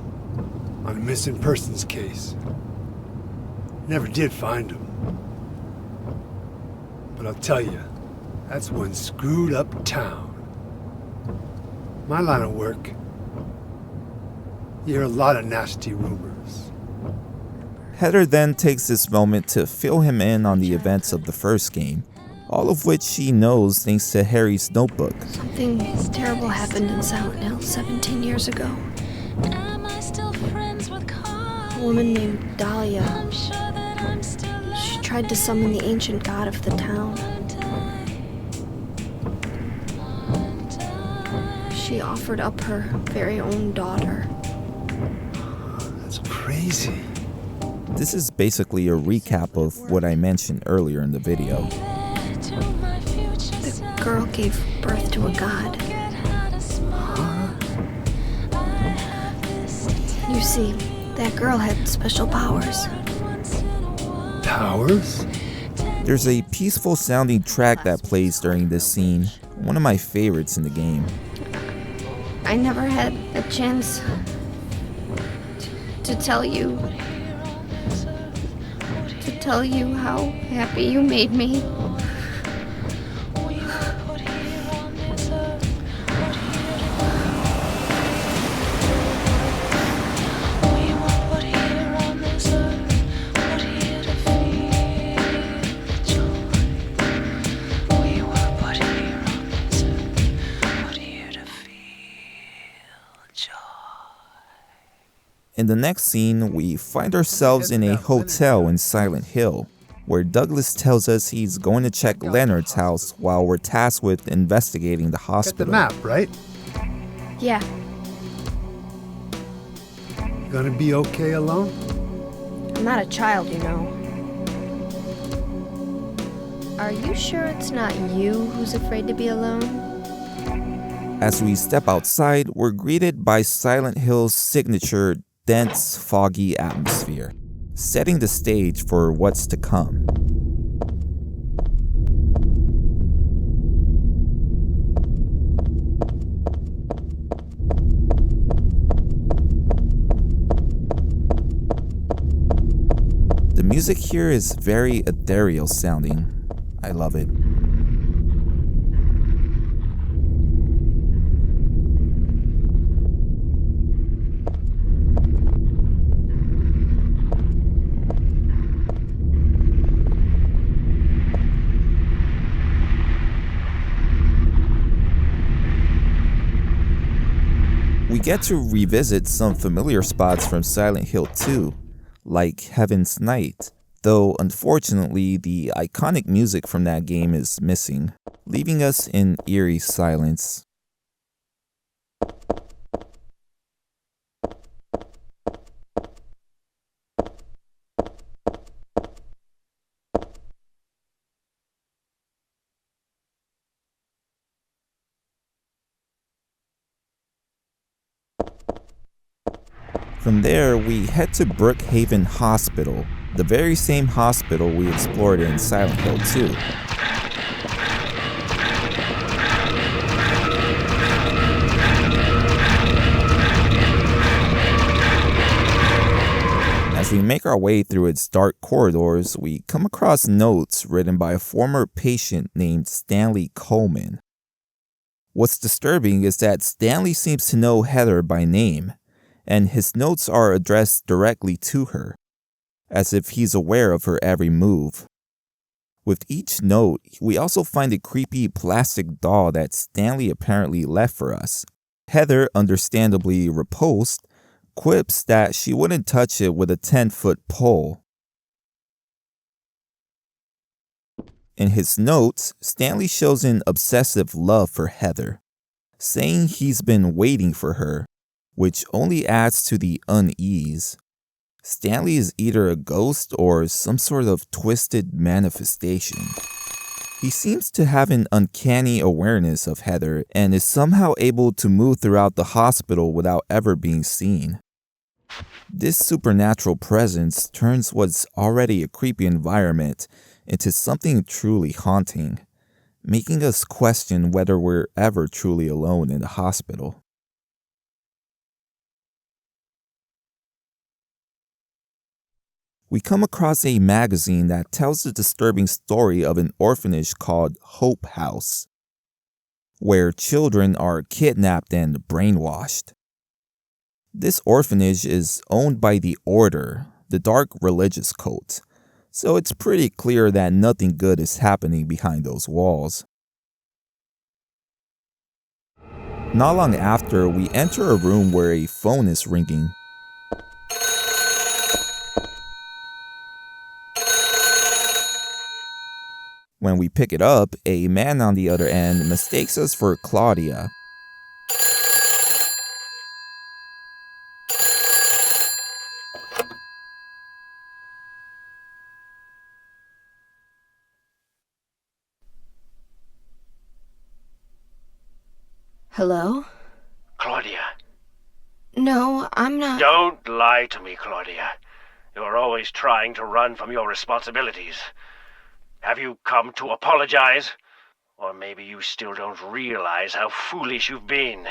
on a missing persons case. Never did find him. But I'll tell you, that's one screwed up town. My line of work, you hear a lot of nasty rumors. Heather then takes this moment to fill him in on the events of the first game, all of which she knows thanks to Harry's notebook. Something terrible happened in Silent Hill 17 years ago. A woman named Dahlia. She tried to summon the ancient god of the town. She offered up her very own daughter. That's crazy. This is basically a recap of what I mentioned earlier in the video. The girl gave birth to a god. You see, that girl had special powers. Powers? There's a peaceful sounding track that plays during this scene, one of my favorites in the game. I never had a chance to tell you how happy you made me. In the next scene, we find ourselves in a hotel in Silent Hill, where Douglas tells us he's going to check Leonard's house while we're tasked with investigating the Got hospital. the map, right? Yeah, You gonna be okay alone? I'm not a child, you know. Are you sure it's not you who's afraid to be alone? As we step outside, we're greeted by Silent Hill's signature dense, foggy atmosphere, setting the stage for what's to come. The music here is very ethereal sounding. I love it. We get to revisit some familiar spots from Silent Hill 2, like Heaven's Night, though unfortunately the iconic music from that game is missing, leaving us in eerie silence. From there, we head to Brookhaven Hospital, the very same hospital we explored in Silent Hill 2. As we make our way through its dark corridors, we come across notes written by a former patient named Stanley Coleman. What's disturbing is that Stanley seems to know Heather by name, and his notes are addressed directly to her, as if he's aware of her every move. With each note, we also find a creepy plastic doll that Stanley apparently left for us. Heather, understandably repulsed, quips that she wouldn't touch it with a 10-foot pole. In his notes, Stanley shows an obsessive love for Heather, saying he's been waiting for her, which only adds to the unease. Stanley is either a ghost or some sort of twisted manifestation. He seems to have an uncanny awareness of Heather and is somehow able to move throughout the hospital without ever being seen. This supernatural presence turns what's already a creepy environment into something truly haunting, making us question whether we're ever truly alone in the hospital. We come across a magazine that tells the disturbing story of an orphanage called Hope House, where children are kidnapped and brainwashed. This orphanage is owned by the Order, the dark religious cult, so it's pretty clear that nothing good is happening behind those walls. Not long after, we enter a room where a phone is ringing. When we pick it up, a man on the other end mistakes us for Claudia. Hello? Claudia. No, I'm not. Don't lie to me, Claudia. You're always trying to run from your responsibilities. Have you come to apologize? Or maybe you still don't realize how foolish you've been.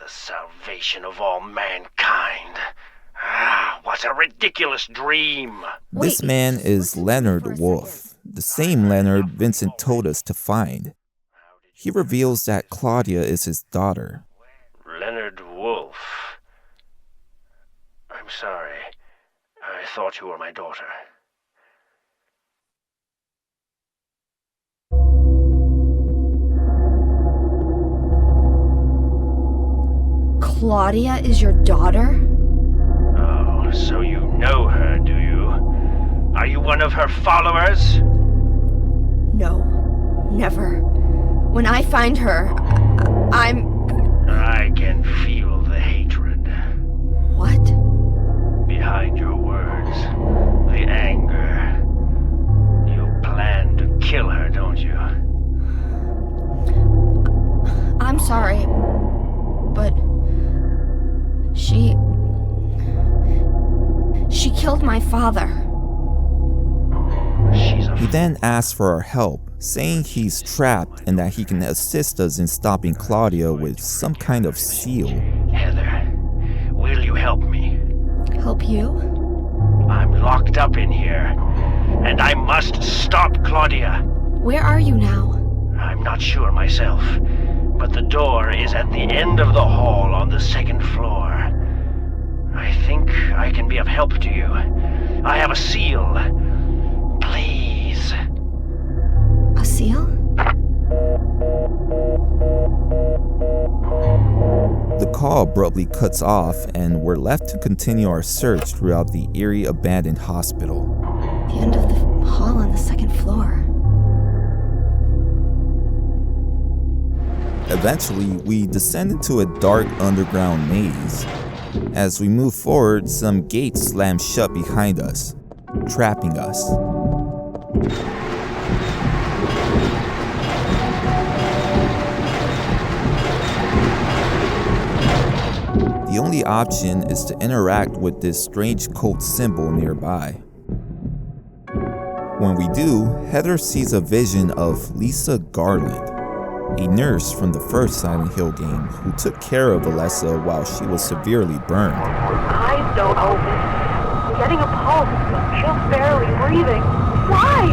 The salvation of all mankind. What a ridiculous dream. This man is Leonard Wolf, the same Leonard Vincent told us to find. He reveals that Claudia is his daughter. Leonard Wolf. I'm sorry. I thought you were my daughter. Claudia is your daughter? Oh, so you know her, do you? Are you one of her followers? No, never. When I find her, I can feel the hatred. What? Behind your words. The anger. You plan to kill her, don't you? I'm sorry, but She killed my father. He then asks for our help, saying he's trapped and that he can assist us in stopping Claudia with some kind of seal. Heather, will you help me? Help you? I'm locked up in here, and I must stop Claudia. Where are you now? I'm not sure myself, but the door is at the end of the hall on the second floor. I think I can be of help to you. I have a seal. Please. A seal? The call abruptly cuts off, and we're left to continue our search throughout the eerie abandoned hospital. The end of the hall on the second floor. Eventually, we descend into a dark underground maze. As we move forward, some gates slam shut behind us, trapping us. The only option is to interact with this strange cult symbol nearby. When we do, Heather sees a vision of Lisa Garland, a nurse from the first Silent Hill game who took care of Alessa while she was severely burned. Eyes don't open. Getting a pulse, just barely breathing. Why?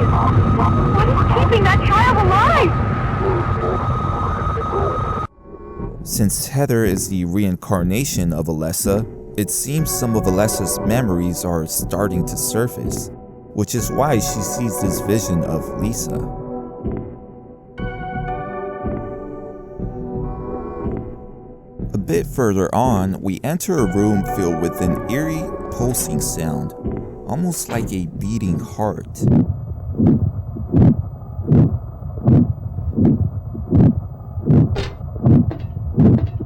What is keeping that child alive? Since Heather is the reincarnation of Alessa, it seems some of Alessa's memories are starting to surface, which is why she sees this vision of Lisa. A bit further on, we enter a room filled with an eerie, pulsing sound, almost like a beating heart.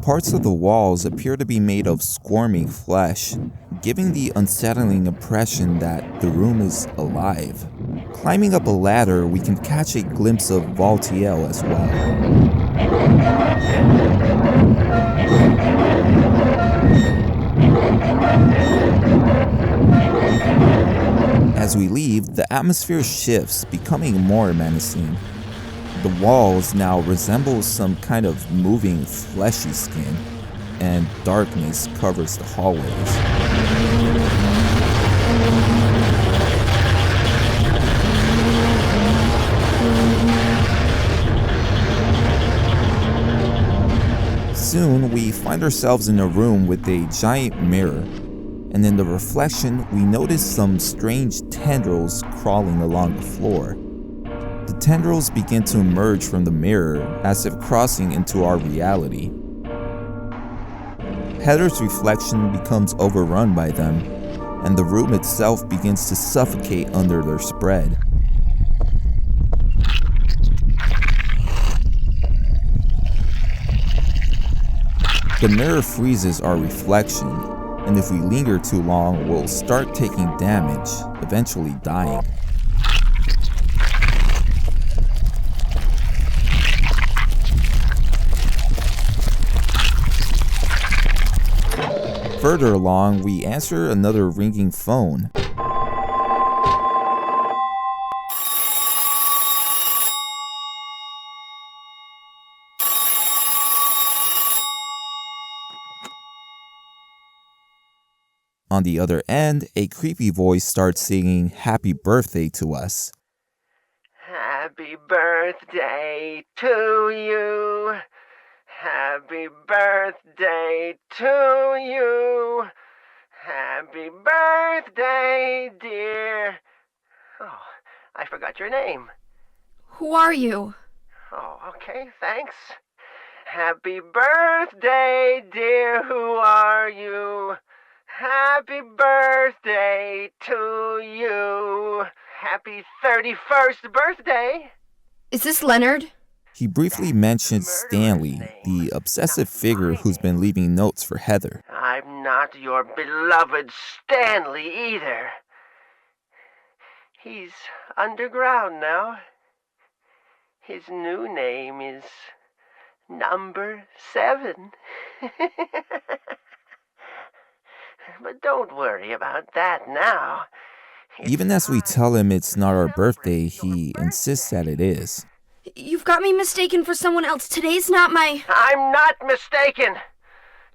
Parts of the walls appear to be made of squirming flesh, giving the unsettling impression that the room is alive. Climbing up a ladder, we can catch a glimpse of Valtiel as well. As we leave, the atmosphere shifts, becoming more menacing. The walls now resemble some kind of moving fleshy skin, and darkness covers the hallways. Soon, we find ourselves in a room with a giant mirror, and in the reflection, we notice some strange tendrils crawling along the floor. The tendrils begin to emerge from the mirror as if crossing into our reality. Heather's reflection becomes overrun by them, and the room itself begins to suffocate under their spread. The mirror freezes our reflection, and if we linger too long, we'll start taking damage, eventually dying. Further along, we answer another ringing phone. On the other end, a creepy voice starts singing happy birthday to us. Happy birthday to you. Happy birthday to you. Happy birthday, dear. Oh, I forgot your name. Who are you? Oh, okay, thanks. Happy birthday, dear. Who are you? Happy birthday to you. Happy 31st birthday. Is this Leonard? He briefly mentions Stanley, the obsessive figure who's been leaving notes for Heather. I'm not your beloved Stanley either. He's underground now. His new name is Number 7. But don't worry about that now. Even as we tell him it's not our birthday, he insists that it is. You've got me mistaken for someone else. Today's not my... I'm not mistaken.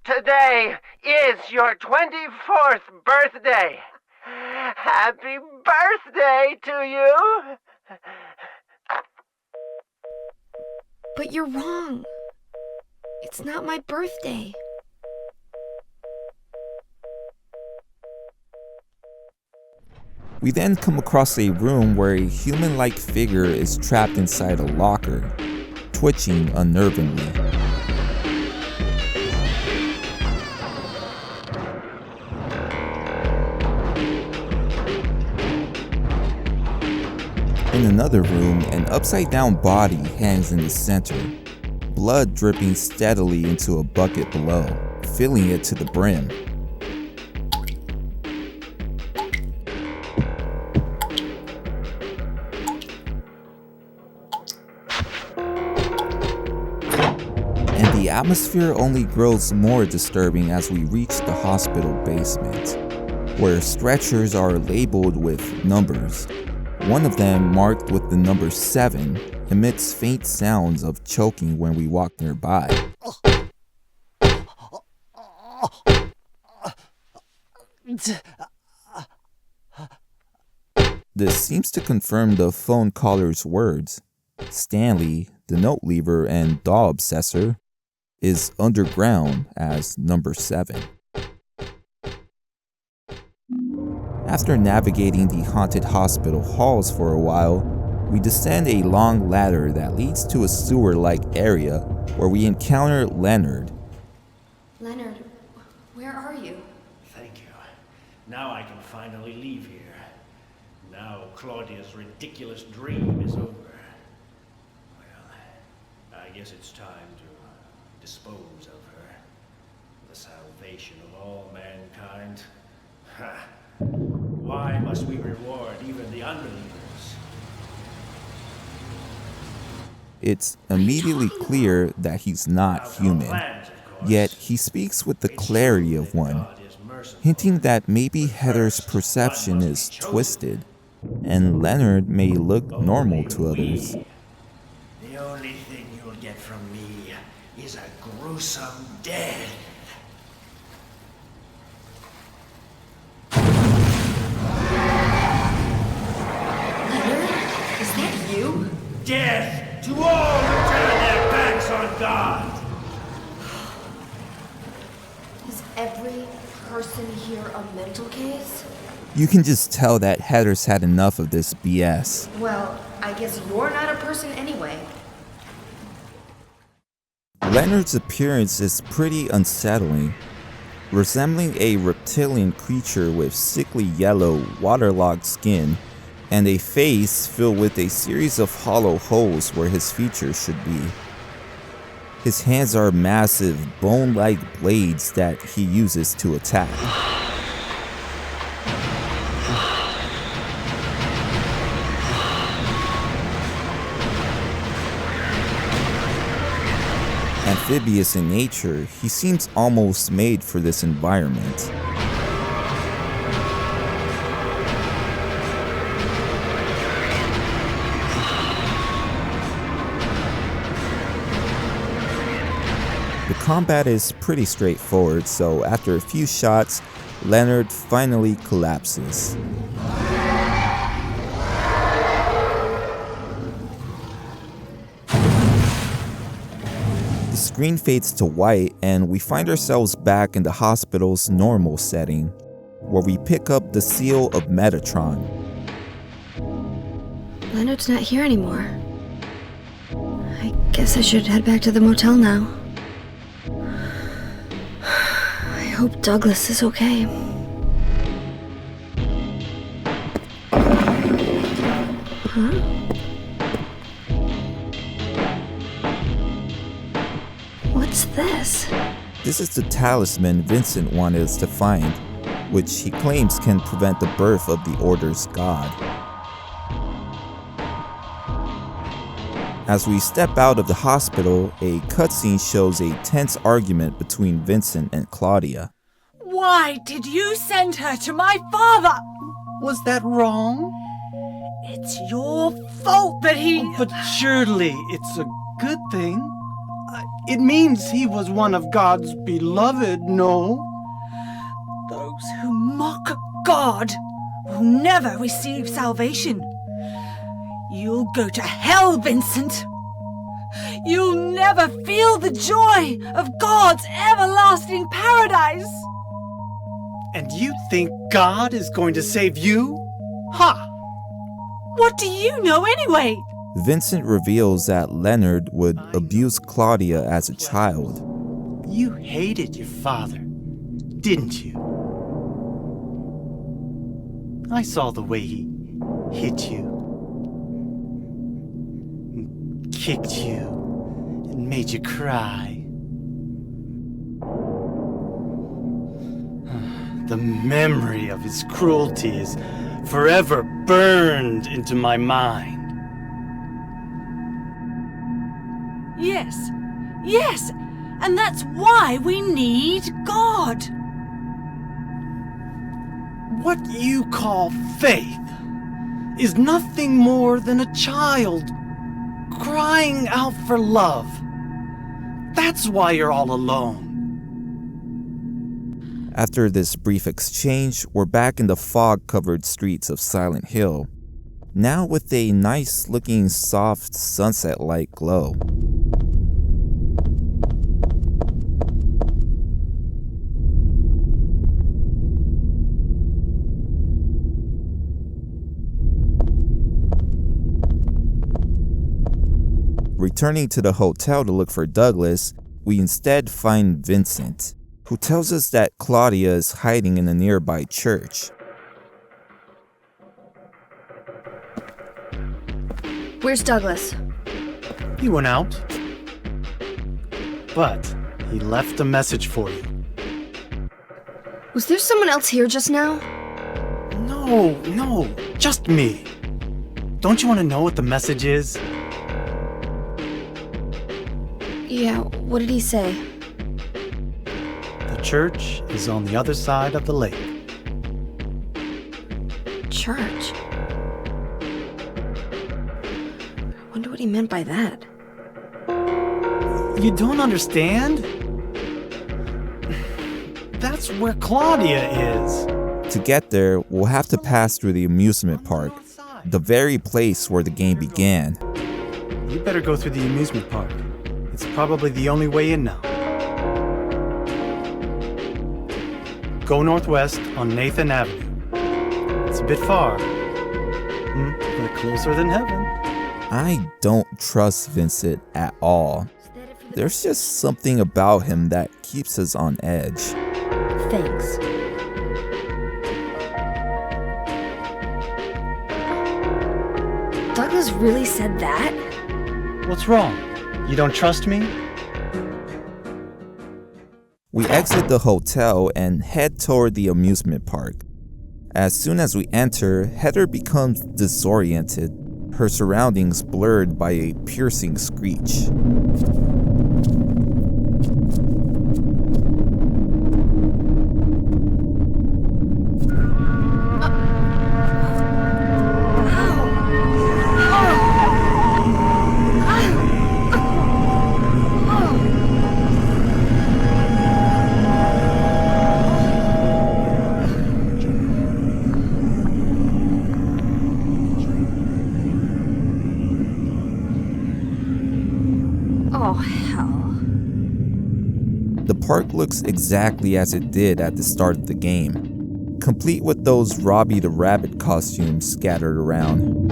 Today is your 24th birthday. Happy birthday to you. But you're wrong. It's not my birthday. We then come across a room where a human-like figure is trapped inside a locker, twitching unnervingly. In another room, an upside-down body hangs in the center, blood dripping steadily into a bucket below, filling it to the brim. And the atmosphere only grows more disturbing as we reach the hospital basement, where stretchers are labeled with numbers. One of them, marked with the number 7, emits faint sounds of choking when we walk nearby. This seems to confirm the phone caller's words. Stanley, the note leaver and doll obsessor, is underground as number 7. After navigating the haunted hospital halls for a while, we descend a long ladder that leads to a sewer-like area where we encounter Leonard. Leonard, where are you? Thank you. Now I can finally leave here. Now Claudia's ridiculous dream is over. Well, I guess it's time to dispose of her. The salvation of all mankind. Ha! Why must we reward even the unbelievers? It's immediately clear that he's not human, yet he speaks with the clarity of one, hinting that maybe Heather's perception is twisted, and Leonard may look normal to others. The only thing you'll get from me is a gruesome death. Leonard? Is that you? Death to all who turn their backs on God! Is every person here a mental case? You can just tell that Heather's had enough of this BS. Well, I guess you're not a person anyway. Leonard's appearance is pretty unsettling, resembling a reptilian creature with sickly yellow, waterlogged skin and a face filled with a series of hollow holes where his features should be. His hands are massive, bone-like blades that he uses to attack. Amphibious in nature, he seems almost made for this environment. The combat is pretty straightforward, so after a few shots, Leonard finally collapses. The screen fades to white and we find ourselves back in the hospital's normal setting, where we pick up the seal of Metatron. Leonard's not here anymore. I guess I should head back to the motel now. I hope Douglas is okay. Huh? What's this? This is the talisman Vincent wanted us to find, which he claims can prevent the birth of the Order's god. As we step out of the hospital, a cutscene shows a tense argument between Vincent and Claudia. Why did you send her to my father? Was that wrong? It's your fault that he... But surely it's a good thing. It means he was one of God's beloved, no? Those who mock God will never receive salvation. You'll go to hell, Vincent. You'll never feel the joy of God's everlasting paradise. And you think God is going to save you? Ha! What do you know anyway? Vincent reveals that Leonard would abuse Claudia as a child. You hated your father, didn't you? I saw the way he hit you, kicked you, and made you cry. The memory of his cruelty is forever burned into my mind. Yes, and that's why we need God. What you call faith is nothing more than a child crying out for love. That's why you're all alone. After this brief exchange, we're back in the fog-covered streets of Silent Hill, now with a nice-looking soft sunset-like glow. Returning to the hotel to look for Douglas, we instead find Vincent, who tells us that Claudia is hiding in a nearby church. Where's Douglas? He went out, but he left a message for you. Was there someone else here just now? No, just me. Don't you want to know what the message is? Yeah, what did he say? The church is on the other side of the lake. Church? I wonder what he meant by that. You don't understand? That's where Claudia is. To get there, we'll have to pass through the amusement park, the very place where the game began. You better go through the amusement park. It's probably the only way in now. Go northwest on Nathan Avenue. It's a bit far, but closer than heaven. I don't trust Vincent at all. There's just something about him that keeps us on edge. Thanks. Douglas really said that? What's wrong? You don't trust me? We exit the hotel and head toward the amusement park. As soon as we enter, Heather becomes disoriented, her surroundings blurred by a piercing screech. Oh, hell. The park looks exactly as it did at the start of the game, complete with those Robbie the Rabbit costumes scattered around.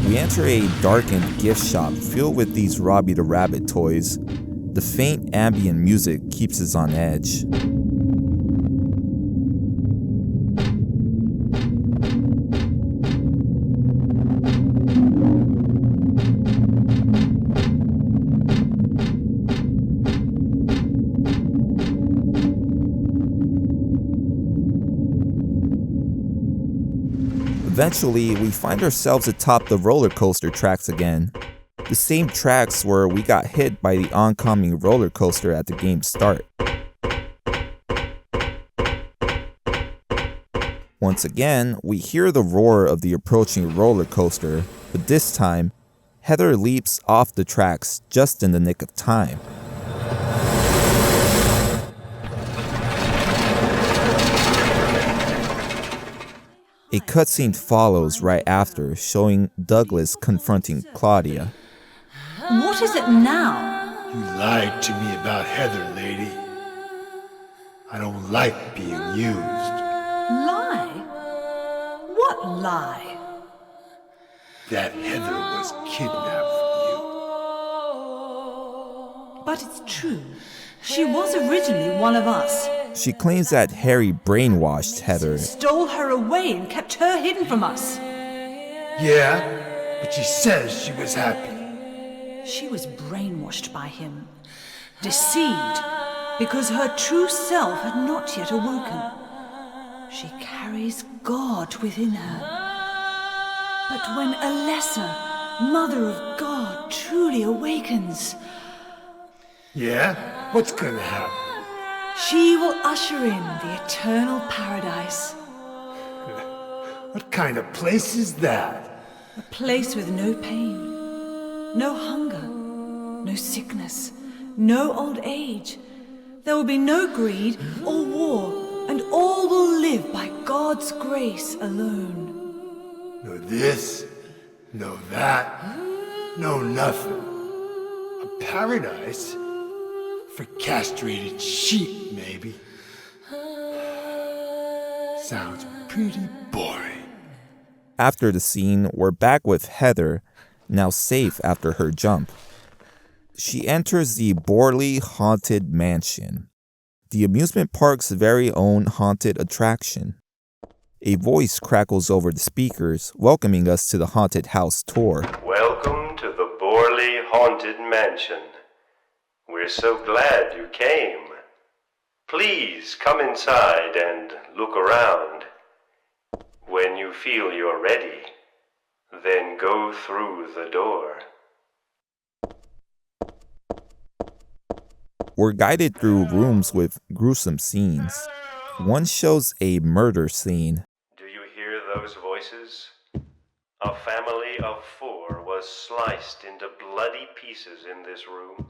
We enter a darkened gift shop filled with these Robbie the Rabbit toys. The faint ambient music keeps us on edge. Eventually, we find ourselves atop the roller coaster tracks again. The same tracks where we got hit by the oncoming roller coaster at the game's start. Once again, we hear the roar of the approaching roller coaster, but this time, Heather leaps off the tracks just in the nick of time. A cutscene follows right after, showing Douglas confronting Claudia. What is it now? You lied to me about Heather, lady. I don't like being used. Lie? What lie? That Heather was kidnapped from But it's true. She was originally one of us. She claims that Harry brainwashed Heather. Stole her away and kept her hidden from us. you. Yeah, but she says she was happy. She was brainwashed by him. Deceived because her true self had not yet awoken. She carries God within her. But when Alessa, Mother of God, truly awakens, Yeah? What's gonna happen? she will usher in the eternal paradise. What kind of place is that? A place with no pain, no hunger, no sickness, no old age. There will be no greed or war, and all will live by God's grace alone. No this, no that, no nothing. A paradise? For castrated sheep, maybe. Sounds pretty boring. After the scene, we're back with Heather, now safe after her jump. She enters the Borley Haunted Mansion, the amusement park's very own haunted attraction. A voice crackles over the speakers, welcoming us to the haunted house tour. Welcome to the Borley Haunted Mansion. We're so glad you came. Please come inside and look around. When you feel you're ready, then go through the door. We're guided through rooms with gruesome scenes. One shows a murder scene. Do you hear those voices? A family of 4 was sliced into bloody pieces in this room.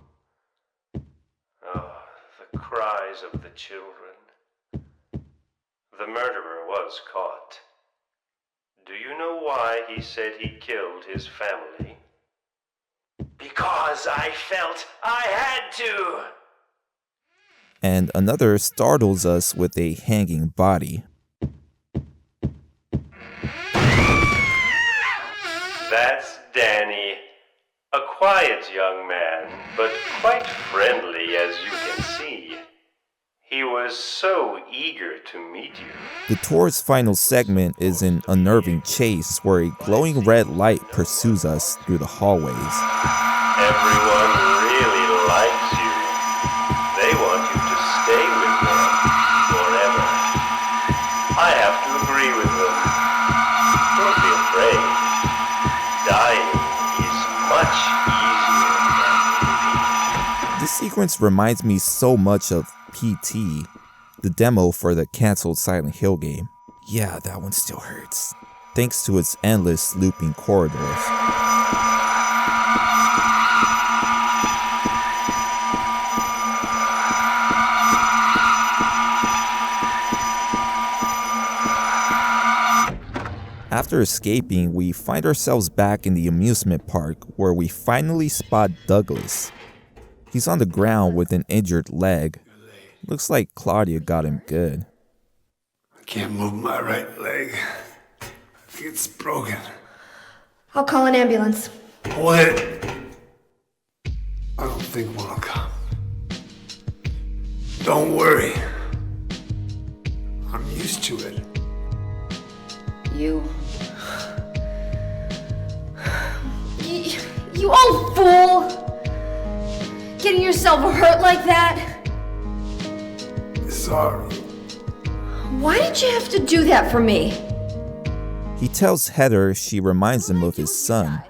Oh, the cries of the children. The murderer was caught. Do you know why he said he killed his family? Because I felt I had to! And another startles us with a hanging body. That's Danny. A quiet young man, but quite friendly as you can see. He was so eager to meet you. The tour's final segment is an unnerving chase where a glowing red light pursues us through the hallways. Everyone really likes you. They want you to stay with them forever. I have to agree with them. Don't be afraid. Dying is much easier than living. This sequence reminds me so much of PT, the demo for the cancelled Silent Hill game. Yeah, that one still hurts, thanks to its endless looping corridors. After escaping, we find ourselves back in the amusement park where we finally spot Douglas. He's on the ground with an injured leg. Looks like Claudia got him good. I can't move my right leg. I think it's broken. I'll call an ambulance. Hold it. I don't think one will come. Don't worry. I'm used to it. You old fool! Getting yourself hurt like that? Sorry. Why did you have to do that for me? He tells Heather she reminds him of his son,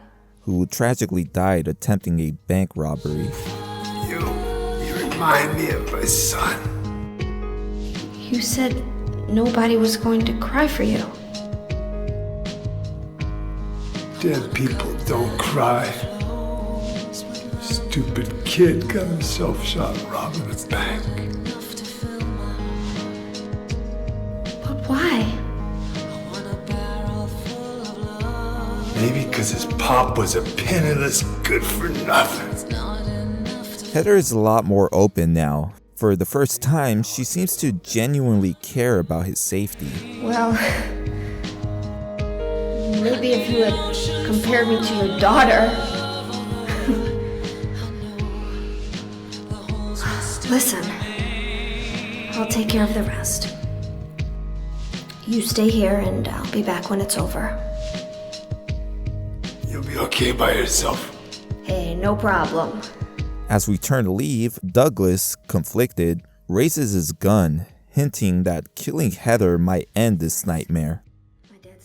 who tragically died attempting a bank robbery. You remind me of my son. You said nobody was going to cry for you. Dead people don't cry. Stupid kid got himself shot robbing a bank. But why? Maybe because his pop was a penniless good-for-nothing. Heather is a lot more open now. For the first time, she seems to genuinely care about his safety. Well, maybe if you had compared me to your daughter. Listen, I'll take care of the rest. You stay here and I'll be back when it's over. You'll be okay by yourself. Hey, no problem. As we turn to leave, Douglas, conflicted, raises his gun, hinting that killing Heather might end this nightmare.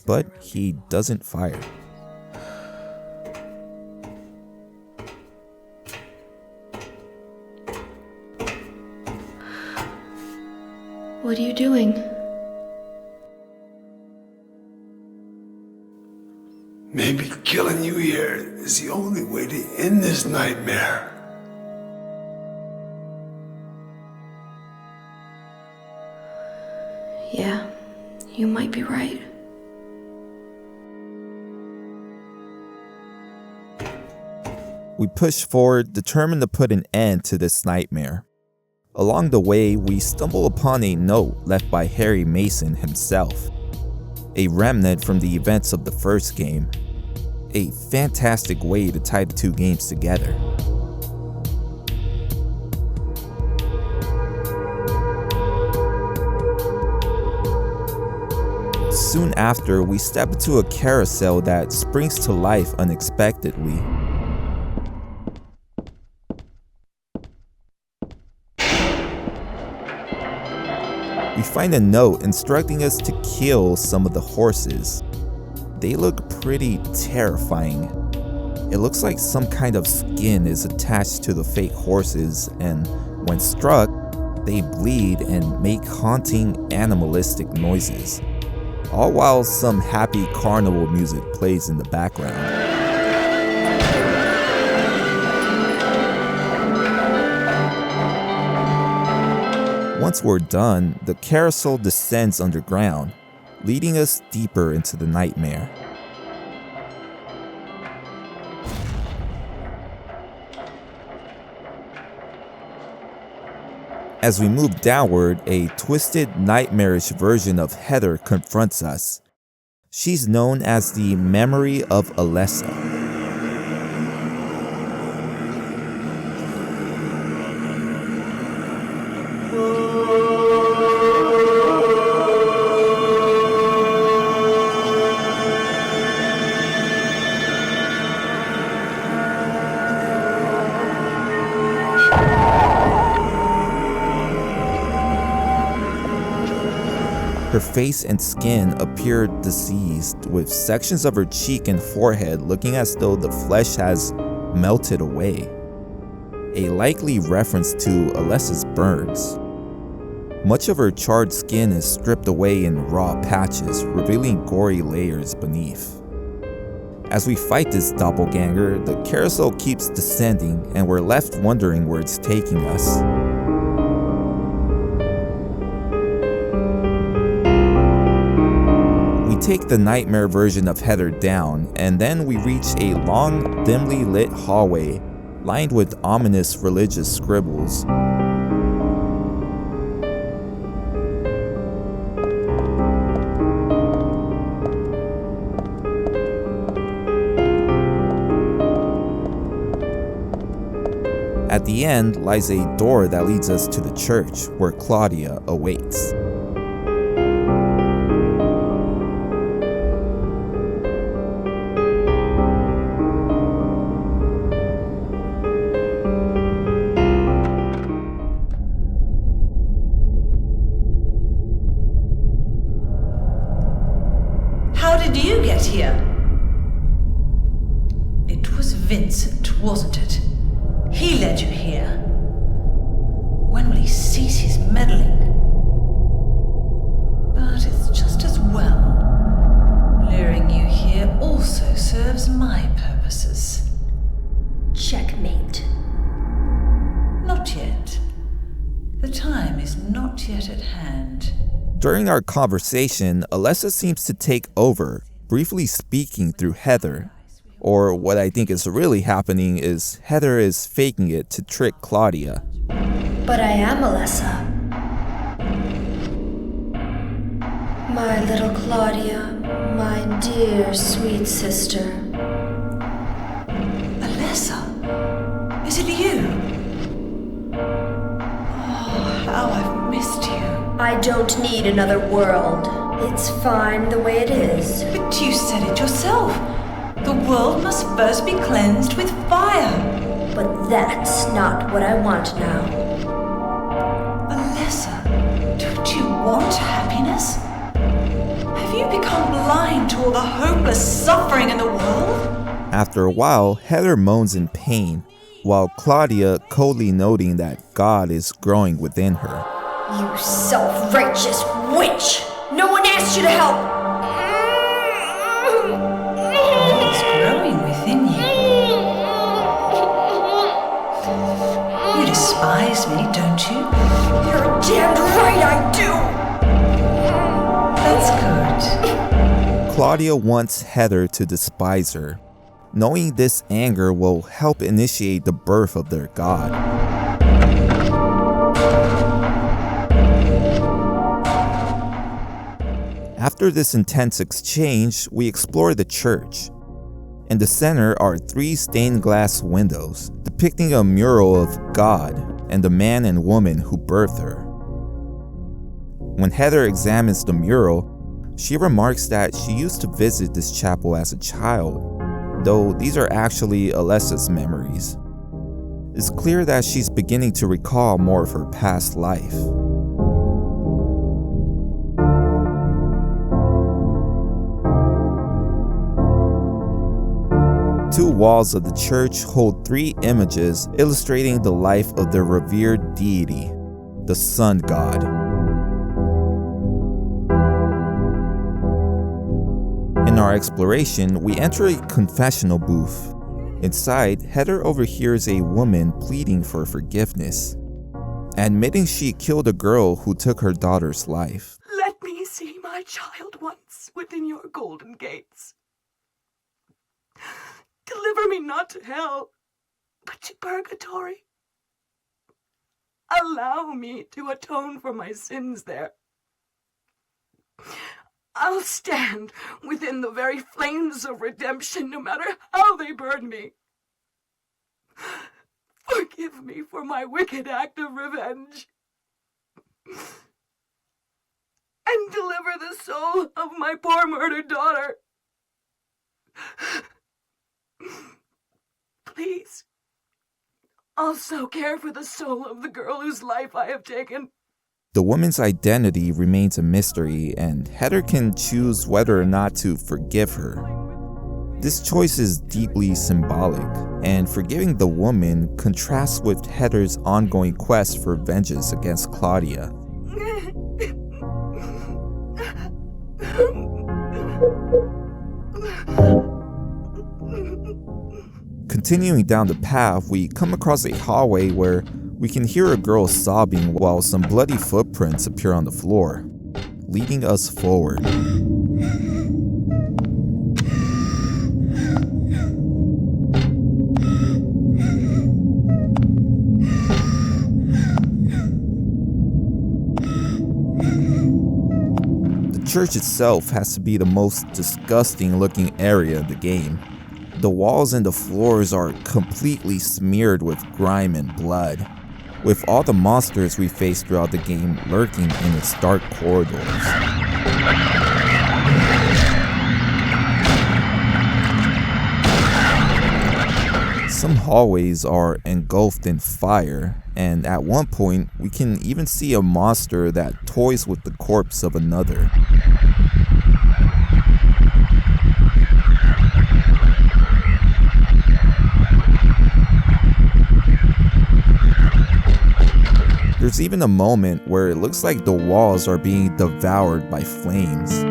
But he doesn't fire. What are you doing? Maybe killing you here is the only way to end this nightmare. Yeah, you might be right. We push forward, determined to put an end to this nightmare. Along the way, we stumble upon a note left by Harry Mason himself. A remnant from the events of the first game. A fantastic way to tie the two games together. Soon after, we step into a carousel that springs to life unexpectedly. We find a note instructing us to kill some of the horses. They look pretty terrifying. It looks like some kind of skin is attached to the fake horses, and when struck, they bleed and make haunting, animalistic noises. All while some happy carnival music plays in the background. Once we're done, the carousel descends underground, leading us deeper into the nightmare. As we move downward, a twisted, nightmarish version of Heather confronts us. She's known as the Memory of Alessa. Her face and skin appear diseased, with sections of her cheek and forehead looking as though the flesh has melted away. A likely reference to Alessa's burns. Much of her charred skin is stripped away in raw patches, revealing gory layers beneath. As we fight this doppelganger, the carousel keeps descending and we're left wondering where it's taking us. We take the nightmare version of Heather down, and then we reach a long, dimly lit hallway lined with ominous religious scribbles. At the end lies a door that leads us to the church where Claudia awaits. How did you get here? It was Vincent, wasn't it? He led you here. When will he cease his meddling? But it's just as well. Luring you here also serves my purposes. Checkmate. Not yet. The time is not yet at hand. During our conversation, Alessa seems to take over, briefly speaking through Heather. Or what I think is really happening is Heather is faking it to trick Claudia. But I am Alessa. My little Claudia, my dear sweet sister. Alessa? Is it you? Oh, how I've missed you. I don't need another world. It's fine the way it is. But you said it yourself. The world must first be cleansed with fire. But that's not what I want now. Alessa, don't you want happiness? Have you become blind to all the hopeless suffering in the world? After a while, Heather moans in pain, while Claudia coldly noting that God is growing within her. You self-righteous witch! No one asked you to help! It's growing within you. You despise me, don't you? You're damned right I do! That's good. Claudia wants Heather to despise her, knowing this anger will help initiate the birth of their God. After this intense exchange, we explore the church. In the center are 3 stained glass windows, depicting a mural of God and the man and woman who birthed her. When Heather examines the mural, she remarks that she used to visit this chapel as a child, though these are actually Alessa's memories. It's clear that she's beginning to recall more of her past life. Two walls of the church hold 3 images illustrating the life of their revered deity, the sun god. In our exploration, we enter a confessional booth. Inside, Heather overhears a woman pleading for forgiveness, admitting she killed a girl who took her daughter's life. Let me see my child once within your golden gates. Deliver me not to hell, but to purgatory. Allow me to atone for my sins there. I'll stand within the very flames of redemption, no matter how they burn me. Forgive me for my wicked act of revenge. And deliver the soul of my poor murdered daughter. Please, also care for the soul of the girl whose life I have taken. The woman's identity remains a mystery, and Heather can choose whether or not to forgive her. This choice is deeply symbolic, and forgiving the woman contrasts with Heather's ongoing quest for vengeance against Claudia. Continuing down the path, we come across a hallway where we can hear a girl sobbing while some bloody footprints appear on the floor, leading us forward. church itself has to be the most disgusting looking area in the game. The walls and the floors are completely smeared with grime and blood, with all the monsters we face throughout the game lurking in its dark corridors. Some hallways are engulfed in fire, and at one point we can even see a monster that toys with the corpse of another. There's even a moment where it looks like the walls are being devoured by flames.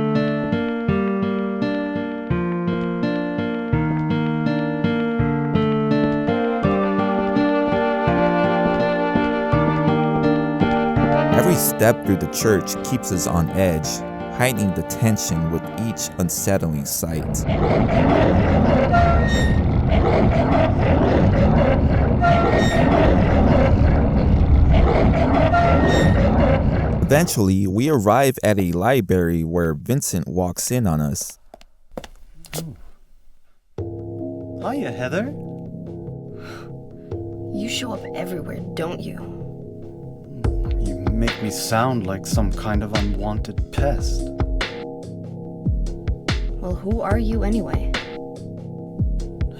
Every step through the church keeps us on edge, heightening the tension with each unsettling sight. Eventually, we arrive at a library where Vincent walks in on us. Hiya, Heather. You show up everywhere, don't you? You make me sound like some kind of unwanted pest. Well, who are you anyway?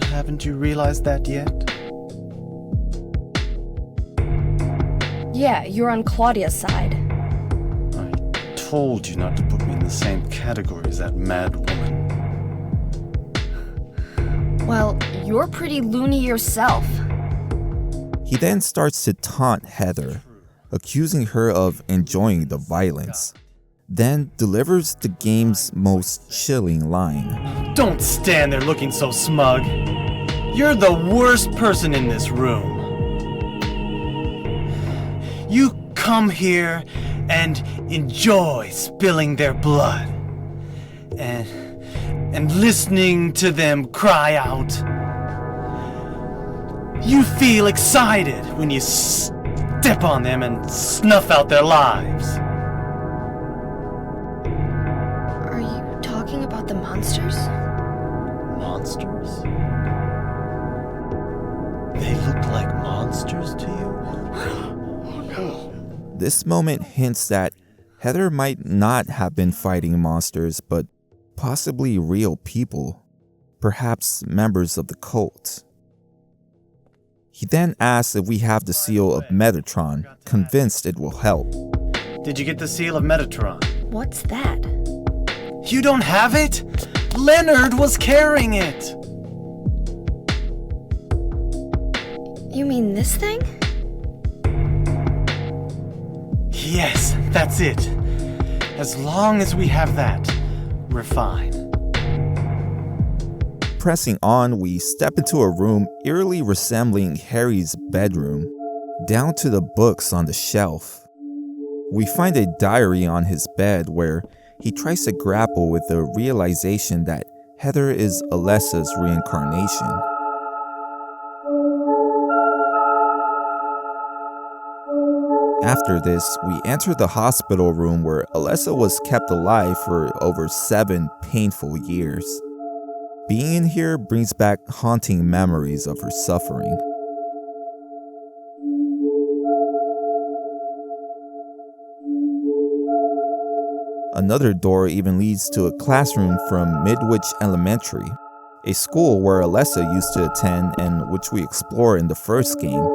Haven't you realized that yet? Yeah, you're on Claudia's side. I told you not to put me in the same category as that mad woman. Well, you're pretty loony yourself. He then starts to taunt Heather, accusing her of enjoying the violence, then delivers the game's most chilling line. Don't stand there looking so smug. You're the worst person in this room. You come here and enjoy spilling their blood and listening to them cry out. You feel excited when you step on them and snuff out their lives. Are you talking about the monsters? Monsters? They look like monsters to you? This moment hints that Heather might not have been fighting monsters, but possibly real people, perhaps members of the cult. He then asks if we have the seal of Metatron, convinced it will help. Did you get the seal of Metatron? What's that? You don't have it? Leonard was carrying it! You mean this thing? Yes, that's it. As long as we have that, we're fine. Pressing on, we step into a room eerily resembling Harry's bedroom, down to the books on the shelf. We find a diary on his bed where he tries to grapple with the realization that Heather is Alessa's reincarnation. After this, we enter the hospital room where Alessa was kept alive for over 7 painful years. Being in here brings back haunting memories of her suffering. Another door even leads to a classroom from Midwich Elementary, a school where Alessa used to attend and which we explore in the first game.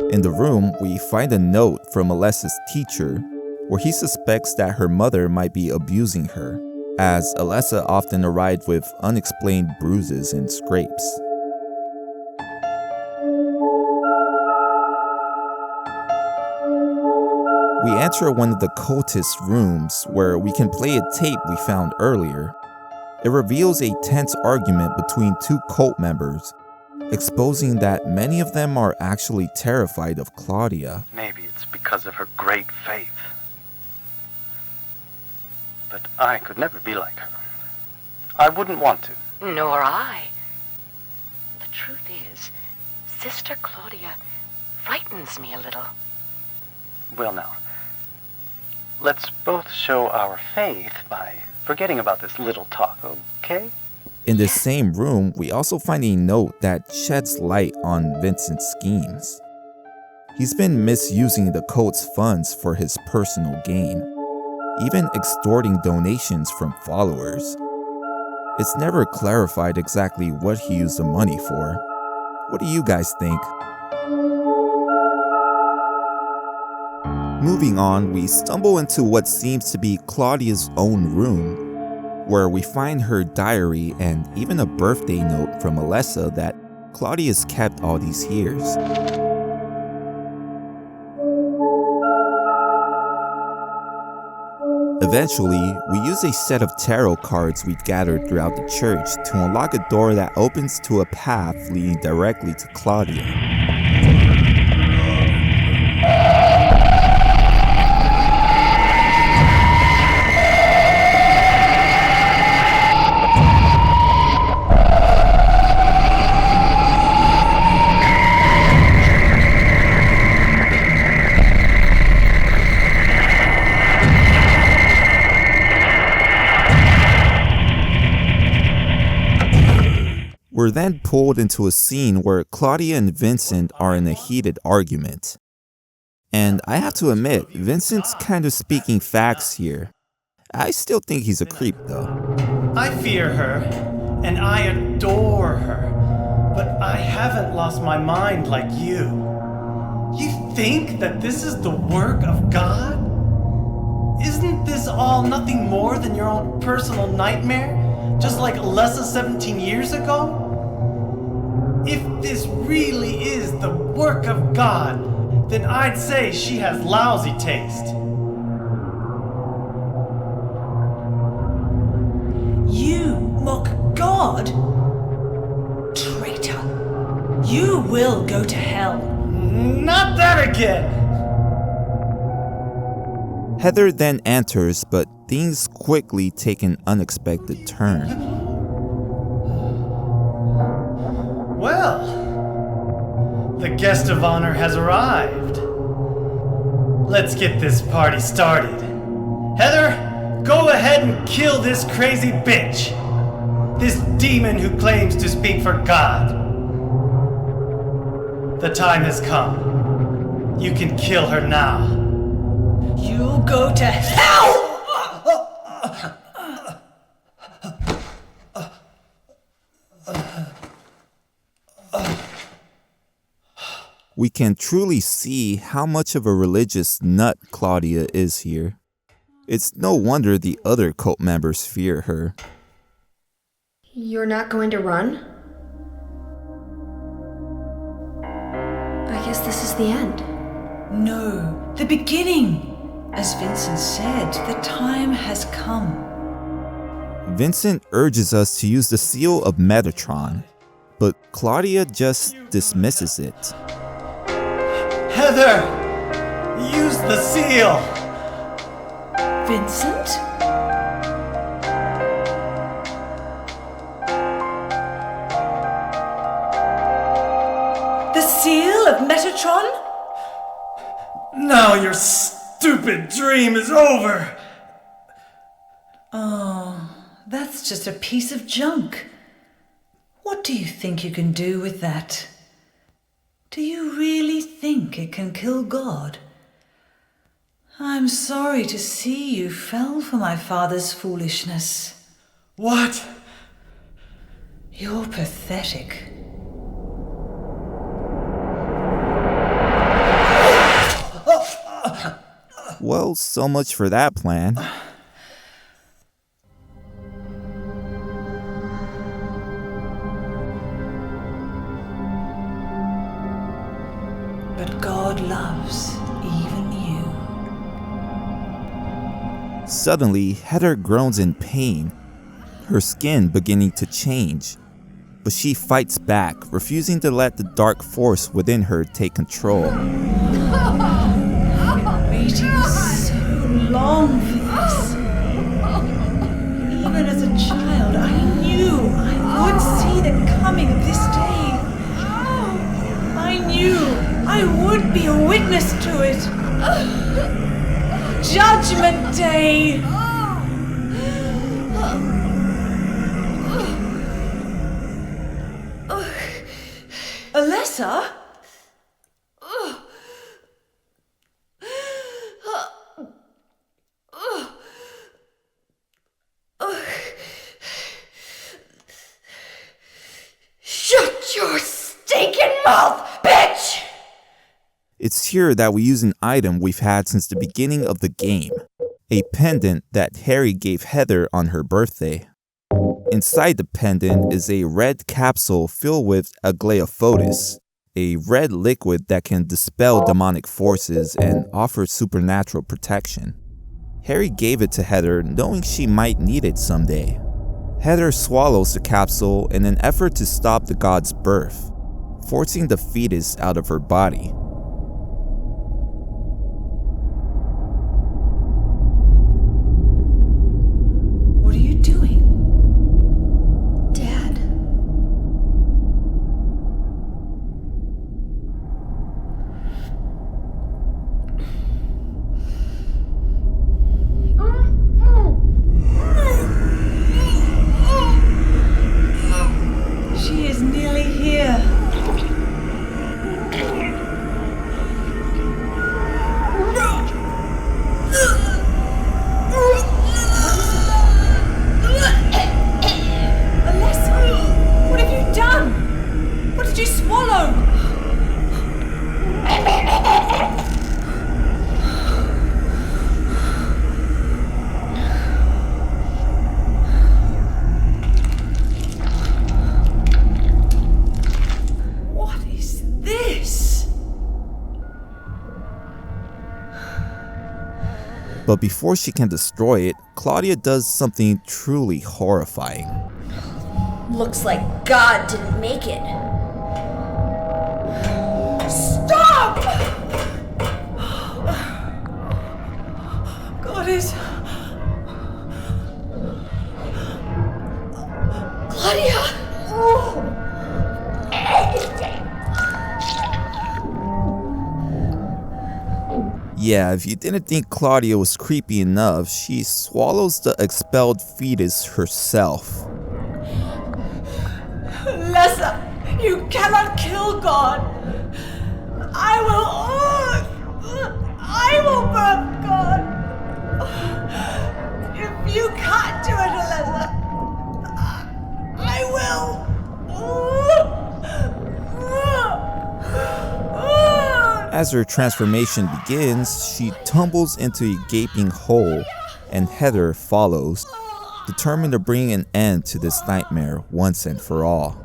In the room, we find a note from Alessa's teacher where he suspects that her mother might be abusing her, as Alessa often arrived with unexplained bruises and scrapes. We enter one of the cultist rooms where we can play a tape we found earlier. It reveals a tense argument between 2 cult members, exposing that many of them are actually terrified of Claudia. Maybe it's because of her great faith. But I could never be like her. I wouldn't want to. Nor I. The truth is, Sister Claudia frightens me a little. Well, now, let's both show our faith by forgetting about this little talk, okay? In this same room, we also find a note that sheds light on Vincent's schemes. He's been misusing the cult's funds for his personal gain, even extorting donations from followers. It's never clarified exactly what he used the money for. What do you guys think? Moving on, we stumble into what seems to be Claudia's own room, where we find her diary and even a birthday note from Alessa that Claudia's kept all these years. Eventually, we use a set of tarot cards we've gathered throughout the church to unlock a door that opens to a path leading directly to Claudia. We're then pulled into a scene where Claudia and Vincent are in a heated argument. And I have to admit, Vincent's kind of speaking facts here. I still think he's a creep though. I fear her, and I adore her, but I haven't lost my mind like you. You think that this is the work of God? Isn't this all nothing more than your own personal nightmare? Just like Alessa 17 years ago? If this really is the work of God, then I'd say she has lousy taste. You mock God? Traitor. You will go to hell. Not that again! Heather then enters, but things quickly take an unexpected turn. Well, the guest of honor has arrived. Let's get this party started. Heather, go ahead and kill this crazy bitch. This demon who claims to speak for God. The time has come. You can kill her now. You'll go to hell! We can truly see how much of a religious nut Claudia is here. It's no wonder the other cult members fear her. You're not going to run? I guess this is the end. No, the beginning. As Vincent said, the time has come. Vincent urges us to use the seal of Metatron, but Claudia just dismisses it. Heather! Use the seal! Vincent? The seal of Metatron? Now your stupid dream is over! Oh, that's just a piece of junk. What do you think you can do with that? Do you really think it can kill God? I'm sorry to see you fell for my father's foolishness. What? You're pathetic. Well, so much for that plan. But God loves even you. Suddenly, Heather groans in pain, her skin beginning to change. But she fights back, refusing to let the dark force within her take control. I've been waiting so long for this. Even as a child, I knew I would see the coming of this day. I knew I would Judgment Day! Alessa? Shut your stinking mouth, bitch! It's here that we use an item we've had since the beginning of the game. A pendant that Harry gave Heather on her birthday. Inside the pendant is a red capsule filled with aglaophotis, a red liquid that can dispel demonic forces and offer supernatural protection. Harry gave it to Heather knowing she might need it someday. Heather swallows the capsule in an effort to stop the god's birth, forcing the fetus out of her body. What are you doing? Dad. She is nearly here. Alessa, what have you done? What did you swallow? What is this? But before she can destroy it, Claudia does something truly horrifying. Looks like God didn't make it. Stop! God is... Claudia! Yeah, if you didn't think Claudia was creepy enough, she swallows the expelled fetus herself. Alessa, you cannot kill God. I will birth God. If you can't do it, Alessa, I will. As her transformation begins, she tumbles into a gaping hole, and Heather follows, determined to bring an end to this nightmare once and for all.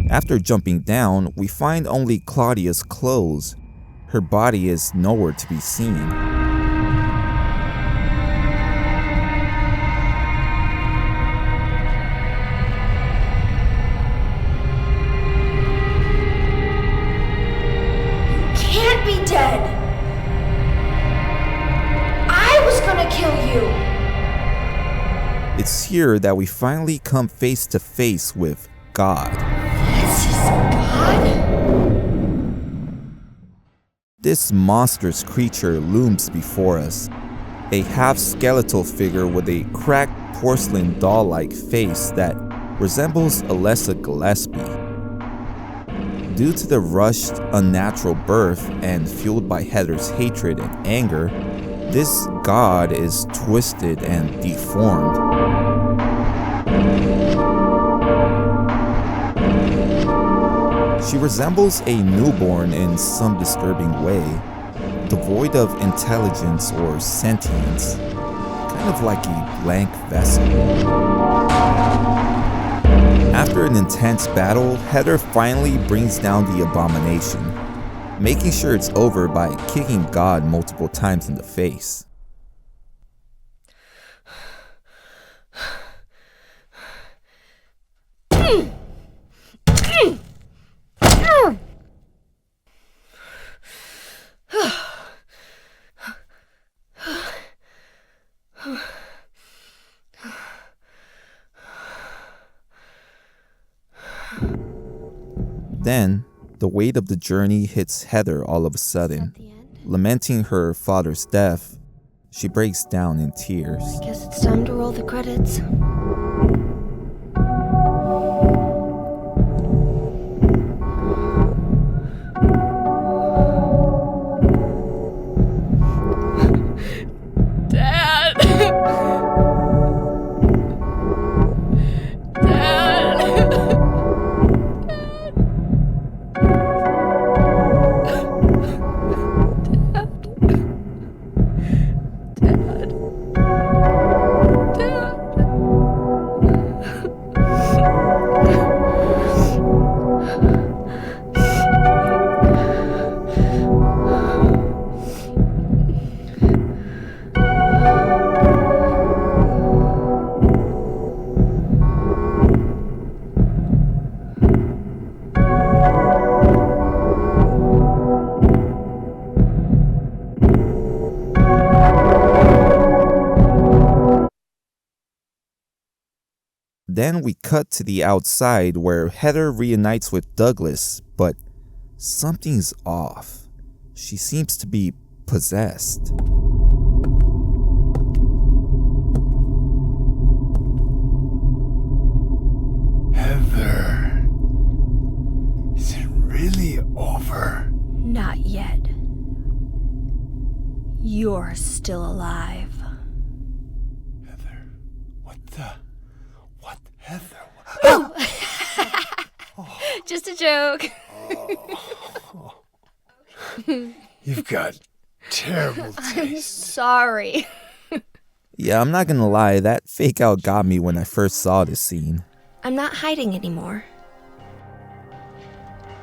After jumping down, we find only Claudia's clothes. Her body is nowhere to be seen. Can't be dead! I was gonna kill you! It's here that we finally come face to face with God. This is God? This monstrous creature looms before us, a half-skeletal figure with a cracked porcelain doll-like face that resembles Alessa Gillespie. Due to the rushed, unnatural birth and fueled by Heather's hatred and anger, this god is twisted and deformed. She resembles a newborn in some disturbing way, devoid of intelligence or sentience, kind of like a blank vessel. After an intense battle, Heather finally brings down the abomination, making sure it's over by kicking God multiple times in the face. Then, the weight of the journey hits Heather all of a sudden. Lamenting her father's death, she breaks down in tears. I guess it's time to roll the credits. Then we cut to the outside where Heather reunites with Douglas, but something's off. She seems to be possessed. Heather, is it really over? Not yet. You're still alive. Heather, what Heather? Just a joke. You've got terrible taste. Sorry. Yeah, I'm not gonna lie, that fake out got me when I first saw this scene. I'm not hiding anymore.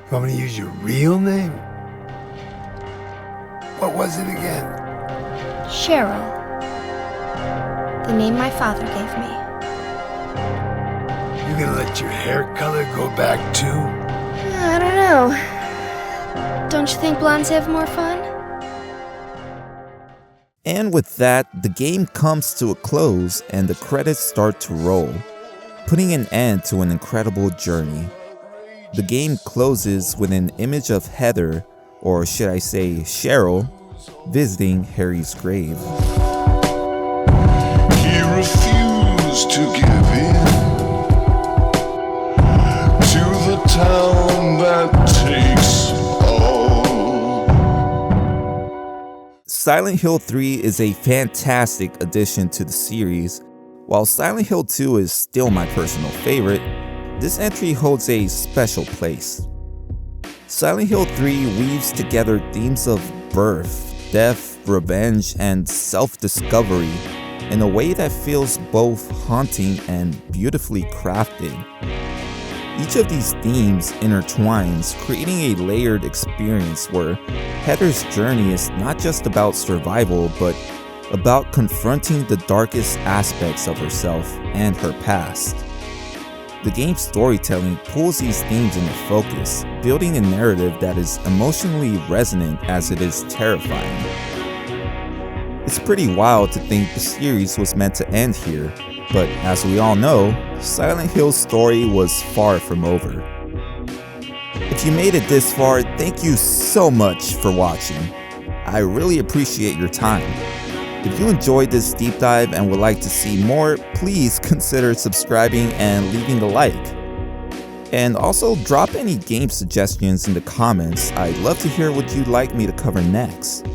You want me to use your real name? What was it again? Cheryl. The name my father gave me. You gonna let your hair color go back too? I don't know. Don't you think blondes have more fun? And with that, the game comes to a close and the credits start to roll, putting an end to an incredible journey. The game closes with an image of Heather, or should I say Cheryl, visiting Harry's grave. He refused to give in to the town that takes all. Silent Hill 3 is a fantastic addition to the series. While Silent Hill 2 is still my personal favorite, this entry holds a special place. Silent Hill 3 weaves together themes of birth, death, revenge, and self-discovery in a way that feels both haunting and beautifully crafted. Each of these themes intertwines, creating a layered experience where Heather's journey is not just about survival, but about confronting the darkest aspects of herself and her past. The game's storytelling pulls these themes into focus, building a narrative that is emotionally resonant as it is terrifying. It's pretty wild to think the series was meant to end here, but as we all know, Silent Hill's story was far from over. If you made it this far, thank you so much for watching. I really appreciate your time. If you enjoyed this deep dive and would like to see more, please consider subscribing and leaving a like. And also drop any game suggestions in the comments. I'd love to hear what you'd like me to cover next.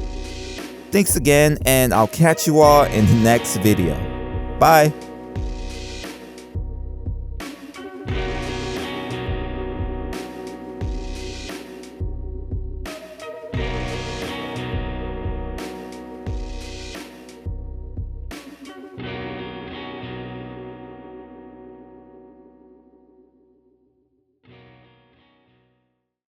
Thanks again, and I'll catch you all in the next video. Bye!